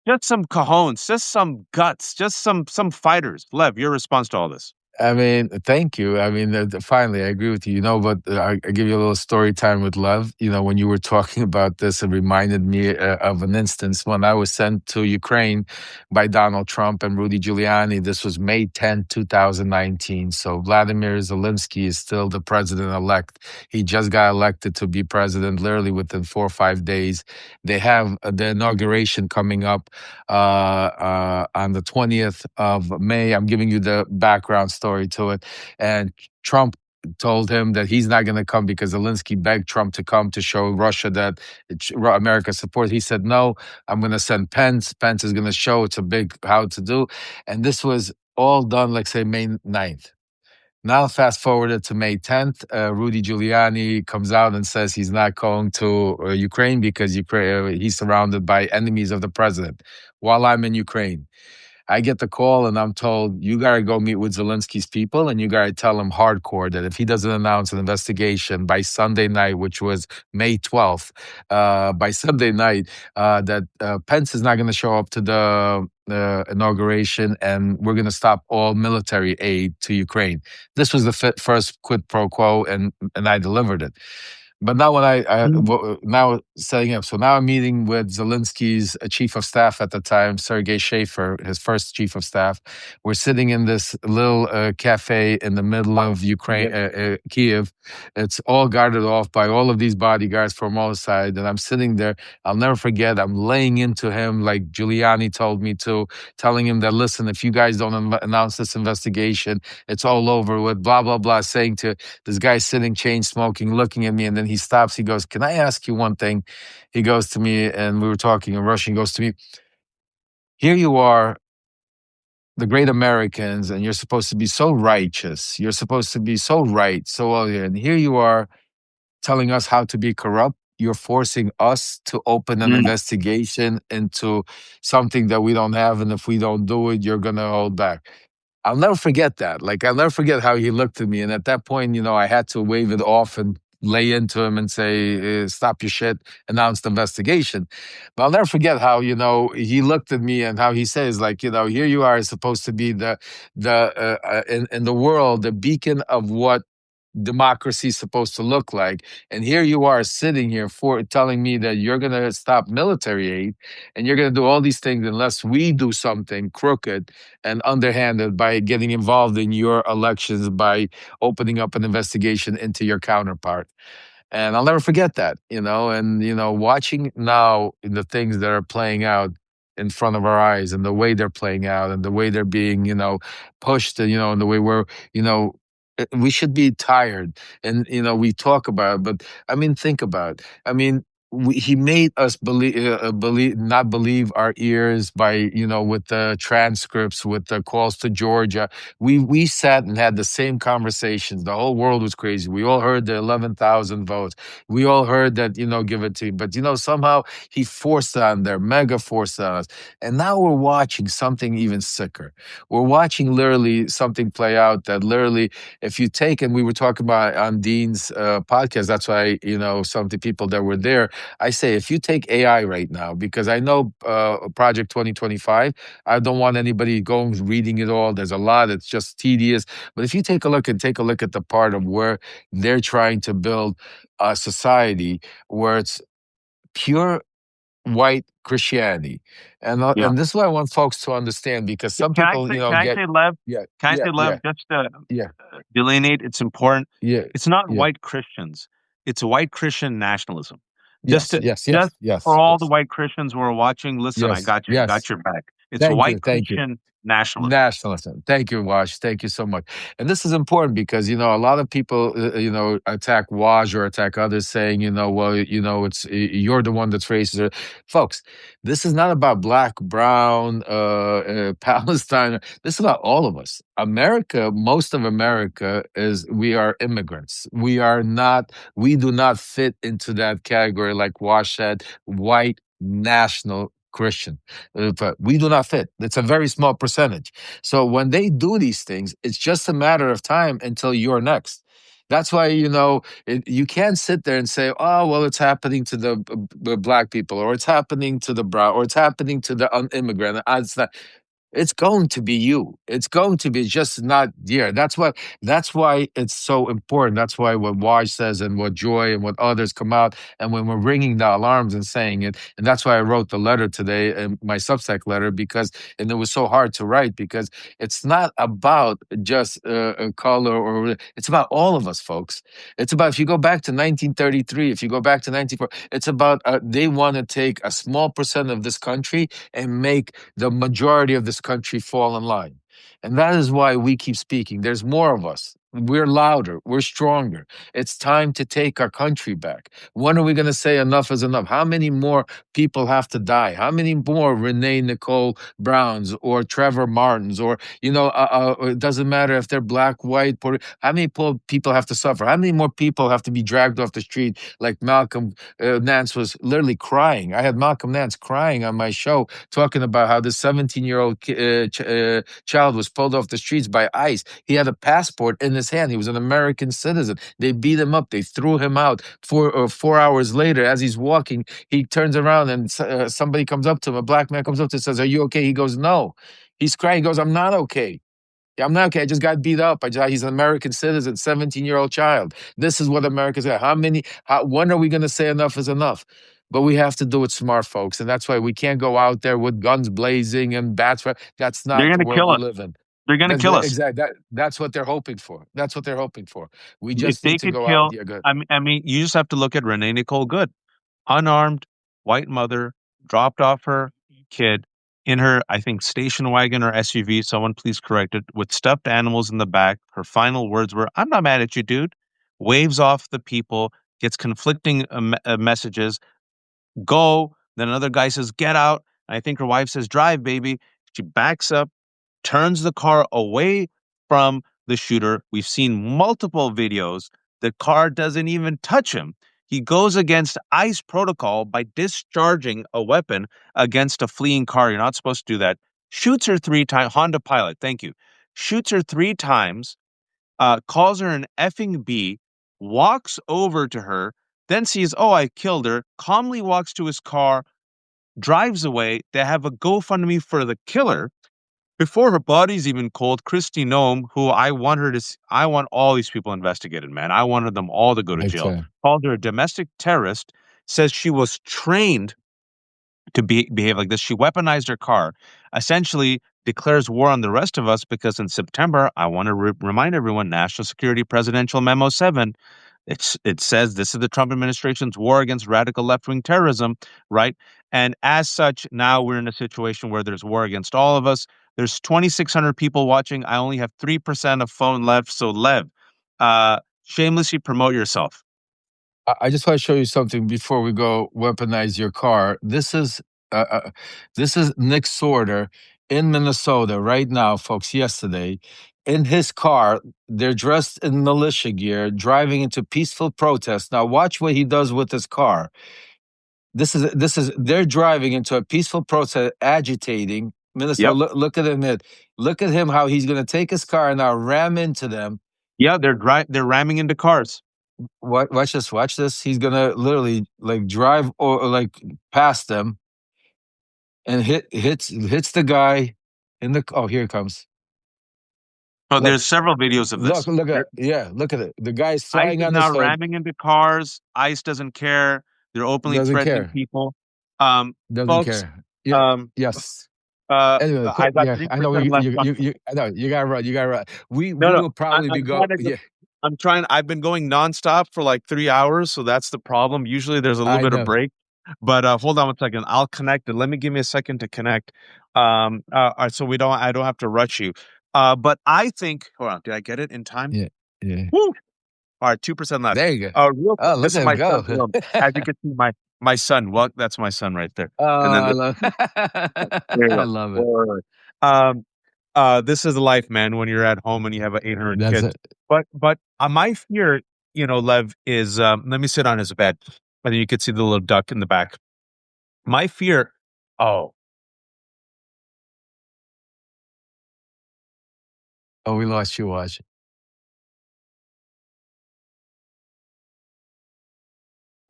just some cojones, just some guts, just some fighters. Lev, your response to all this? I mean, thank you. I mean, finally, I agree with you. But I give you a little story time with Lev. When you were talking about this, it reminded me of an instance when I was sent to Ukraine by Donald Trump and Rudy Giuliani. This was May 10, 2019. So Vladimir Zelensky is still the president-elect. He just got elected to be president literally within 4 or 5 days. They have the inauguration coming up on the 20th of May. I'm giving you the background story to it. And Trump told him that he's not going to come because Zelensky begged Trump to come to show Russia that America supports. He said, no, I'm going to send Pence. Pence is going to show it's a big how to do. And this was all done, like say, May 9th. Now, fast forwarded to May 10th, Rudy Giuliani comes out and says he's not going to Ukraine because he's surrounded by enemies of the president while I'm in Ukraine. I get the call and I'm told, you got to go meet with Zelensky's people and you got to tell him hardcore that if he doesn't announce an investigation by Sunday night, which was May 12th, by Sunday night, that Pence is not going to show up to the inauguration and we're going to stop all military aid to Ukraine. This was the first quid pro quo and I delivered it. But now now setting up, so now I'm meeting with Zelensky's chief of staff at the time, Sergei Schaefer, his first chief of staff. We're sitting in this little cafe in the middle of Ukraine, Kiev. It's all guarded off by all of these bodyguards from all sides. And I'm sitting there. I'll never forget. I'm laying into him like Giuliani told me to, telling him that, listen, if you guys don't announce this investigation, it's all over with, blah, blah, blah, saying to this guy sitting, chain smoking, looking at me, and then he stops. He goes, can I ask you one thing? He goes to me, and we were talking in Russian. He goes to me, here you are, the great Americans, and you're supposed to be so righteous. You're supposed to be so right. And here you are telling us how to be corrupt. You're forcing us to open an investigation into something that we don't have. And if we don't do it, you're going to hold back. I'll never forget that. Like, I'll never forget how he looked at me. And at that point, I had to wave it off and lay into him and say, stop your shit, announce the investigation. But I'll never forget how, he looked at me and how he says, like, here you are supposed to be in the world, the beacon of what democracy is supposed to look like. And here you are sitting here telling me that you're going to stop military aid and you're going to do all these things unless we do something crooked and underhanded by getting involved in your elections, by opening up an investigation into your counterpart. And I'll never forget that, watching now the things that are playing out in front of our eyes and the way they're playing out and the way they're being, pushed, and the way we should be tired. And, we talk about it, but I mean, think about it. I mean, he made us not believe our ears by, with the transcripts, with the calls to Georgia. We sat and had the same conversations. The whole world was crazy. We all heard the 11,000 votes. We all heard that, give it to him. But, somehow he forced it on there, mega forced it on us. And now we're watching something even sicker. We're watching literally something play out that literally, if you take, and we were talking about on Dean's podcast, that's why, some of the people that were there, I say, if you take AI right now, because I know Project 2025, I don't want anybody going reading it all. There's a lot. It's just tedious. But if you take a look at the part of where they're trying to build a society where it's pure white Christianity. Yeah. And this is what I want folks to understand, because some Can I people, say, get Lev? yeah, Can I yeah, say, yeah, Lev, just to yeah, delineate? It's important. yeah, It's not yeah. white Christians. It's white Christian nationalism. Just Yes, to, yes, just yes, for yes, all the yes, white Christians who are watching, listen, I yes, got you. I got yes. your back. It's Thank you, white thank you. Christian nationalism. Nationalism. Thank you, Wash. Thank you so much. And this is important because, a lot of people, attack Wash or attack others saying, well, it's you're the one that's racist. Folks, this is not about black, brown, Palestine. This is about all of us. America, most of America we are immigrants. We do not fit into that category, like Wash said, white national Christian. But we do not fit. It's a very small percentage. So when they do these things, it's just a matter of time until you're next. That's why, you can't sit there and say, oh, well, it's happening to the black people, or it's happening to the brown, or it's happening to the immigrant. It's not. It's going to be you. It's going to be just not here. That's why it's so important. That's why what Waj says and what Joy and what others come out, and when we're ringing the alarms and saying it, and that's why I wrote the letter today, and my Substack letter, and it was so hard to write, because it's not about just a color, or it's about all of us, folks. It's about, if you go back to 1933, if you go back to 1940, it's about they want to take a small percent of this country and make the majority of this country fall in line. And that is why we keep speaking. There's more of us. We're louder. We're stronger. It's time to take our country back. When are we going to say enough is enough? How many more people have to die? How many more Renee Nicole Browns or Trevor Martins, or, it doesn't matter if they're black, white, how many people have to suffer? How many more people have to be dragged off the street, like Malcolm Nance was literally crying? I had Malcolm Nance crying on my show, talking about how this 17-year-old child was pulled off the streets by ICE. He had a passport in his hand. He was an American citizen. They beat him up. They threw him out. 4 hours later, as he's walking, he turns around and somebody comes up to him. A black man comes up to him and says, "Are you okay?" He goes, "No." He's crying. He goes, "I'm not okay. I'm not okay. I just got beat up. He's an American citizen, 17-year-old child. This is what America's got. When are we going to say enough is enough?" But we have to do it smart, folks. And that's why we can't go out there with guns blazing and bats. That's They're not the going to world kill we us. live in. They're going to That's kill us. exactly that's what they're hoping for. That's what they're hoping for. We If just they need to could go out. kill, Yeah, good. I mean, you just have to look at Renee Nicole Goode, unarmed, white mother, dropped off her kid in her, I think, station wagon or SUV. Someone please correct it, with stuffed animals in the back. Her final words were, "I'm not mad at you, dude." Waves off the people, gets conflicting messages. Go. Then another guy says, "Get out." And I think her wife says, "Drive, baby." She backs up, turns the car away from the shooter. We've seen multiple videos. The car doesn't even touch him. He goes against ICE protocol by discharging a weapon against a fleeing car. You're not supposed to do that. Shoots her 3 times. Honda Pilot, thank you. Shoots her 3 times, calls her an effing B, walks over to her, then sees, oh, I killed her, calmly walks to his car, drives away. They have a GoFundMe for the killer. Before her body's even cold, Christy Nome, who I want her to, I want all these people investigated, man. I wanted them all to go to jail. Okay. Called her a domestic terrorist, says she was trained to behave like this. She weaponized her car, essentially declares war on the rest of us because in September, I want to remind everyone, National Security Presidential Memo 7, it says this is the Trump administration's war against radical left-wing terrorism, right? And as such, now we're in a situation where there's war against all of us. There's 2,600 people watching. I only have 3% of phone left. So Lev, shamelessly promote yourself. I just want to show you something before we go weaponize your car. This is Nick Sorter in Minnesota right now, folks. Yesterday, in his car, they're dressed in militia gear, driving into peaceful protest. Now, watch what he does with his car. This is they're driving into a peaceful protest, agitating Minnesota. Yep. Look at him. Look at him. How he's going to take his car and now ram into them. Yeah, they're ramming into cars. Watch this. Watch this. He's gonna literally like drive or like past them and hits the guy in the. Oh, here it comes. Oh, Look, there's several videos of this. look at it. Yeah, look at it. The guy's ICE flying is on his now hood. ramming into cars. ICE doesn't care. They're openly Doesn't threatening care. people. Doesn't Folks, care. Yeah. um, Yes. Anyway, I got yeah, I know 3% left on. I know you got to run. You got to run. No, We no. will probably be I'm trying go. to go. Yeah, I'm trying. I've been going nonstop for like 3 hours, so that's the problem. Usually there's a little I bit of know. break, but hold on one second. I'll connect it. Let me give me a second to connect. So I don't have to rush you. But I think. Hold on. Did I get it in time? Yeah, yeah. Woo! All right, 2% left. There you go. Real quick, Oh, look this is at him my go. son's room. As you can see, my son. Well, that's my son right there. Oh, And then I this, love, there you I go. love it. Wait. Um, this is life, man. When you're at home and you have 800 That's kids. it. But my fear, Lev, is let me sit on his bed, and then you could see the little duck in the back. My fear. Oh, Oh, we lost you, Watch.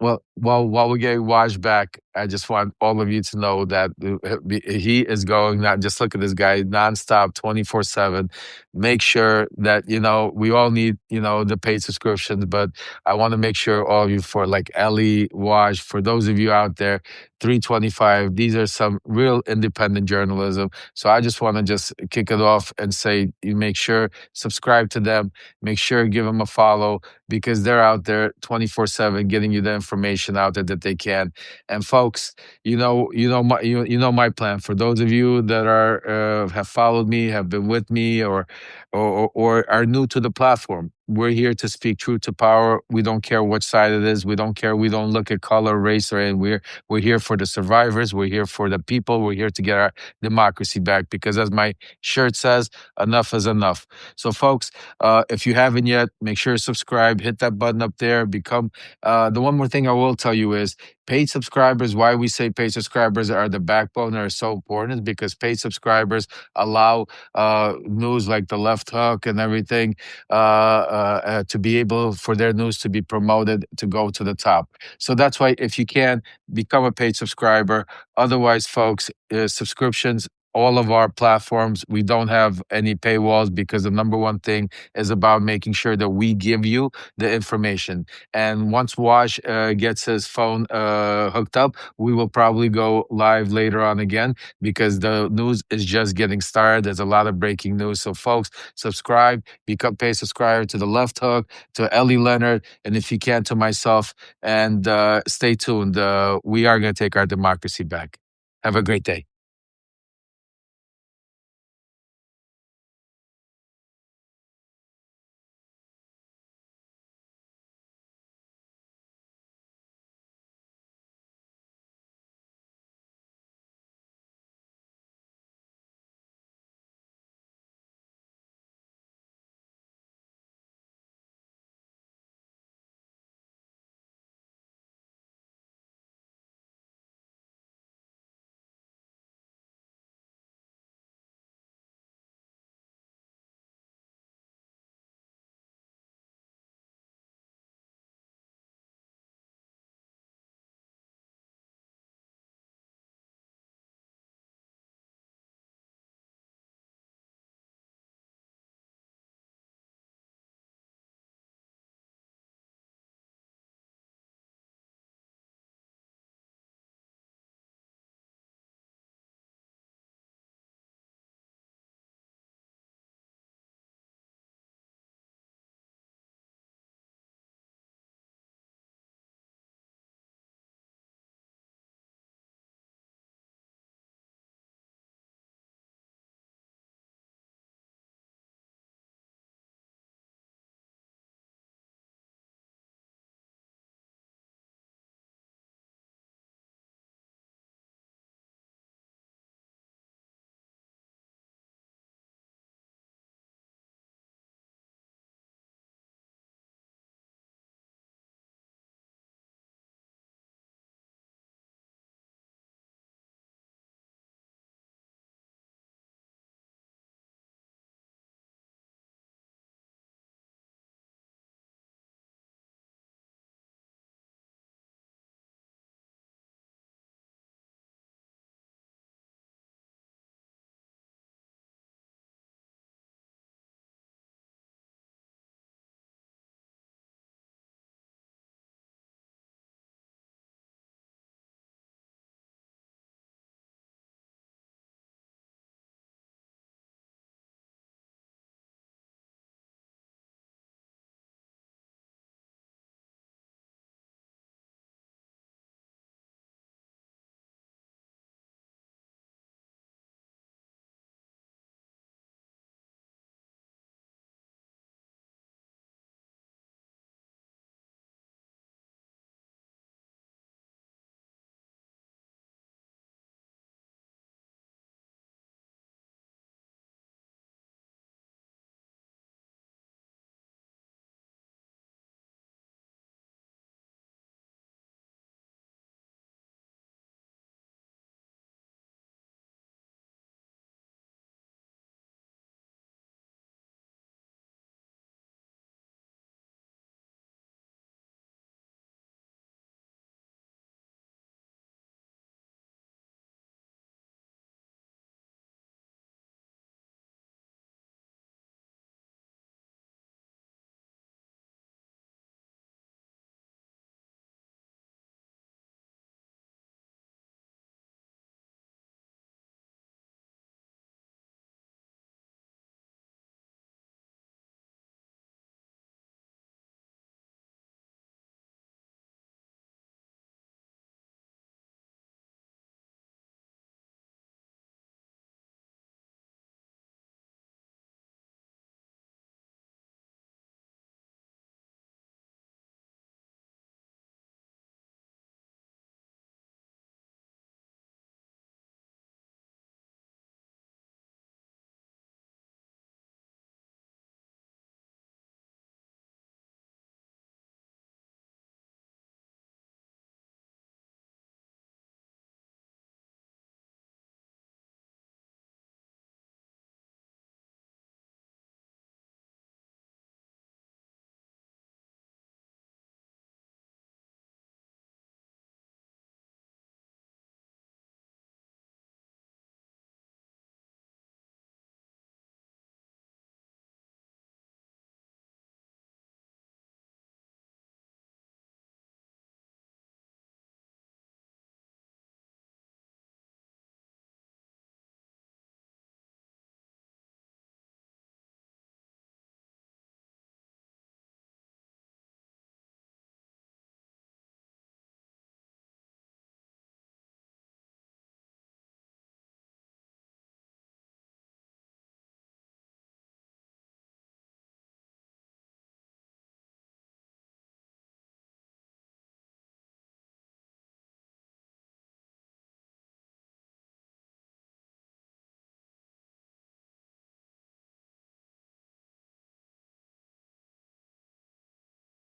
Well, while we get Waj back, I just want all of you to know that he is going. Not just look at this guy nonstop, 24/7. Make sure that we all need the paid subscriptions, but I want to make sure all of you, for like Ellie, Waj, for those of you out there, 325. These are some real independent journalism. So I just want to just kick it off and say, you make sure subscribe to them. Make sure give them a follow, because they're out there 24/7 getting you the information out there that they can. And folks, you know my plan. For those of you that have followed me, have been with me, or are new to the platform, we're here to speak truth to power. We don't care which side it is. We don't care. We don't look at color, race, or anything. We're here for the survivors. We're here for the people. We're here to get our democracy back, because as my shirt says, enough is enough. So folks, if you haven't yet, make sure to subscribe, hit that button up there, become the one more thing I will tell you is paid subscribers. Why we say paid subscribers are the backbone, are so important, is because paid subscribers allow news like the Left Hook and everything to be able for their news to be promoted, to go to the top. So that's why, if you can, become a paid subscriber. Otherwise, folks, subscriptions, all of our platforms, we don't have any paywalls, because the number one thing is about making sure that we give you the information. And once Wash gets his phone hooked up, we will probably go live later on again, because the news is just getting started. There's a lot of breaking news. So folks, subscribe, become paid subscriber to the Left Hook, to Ellie Leonard, and if you can, to myself. And stay tuned. We are going to take our democracy back. Have a great day.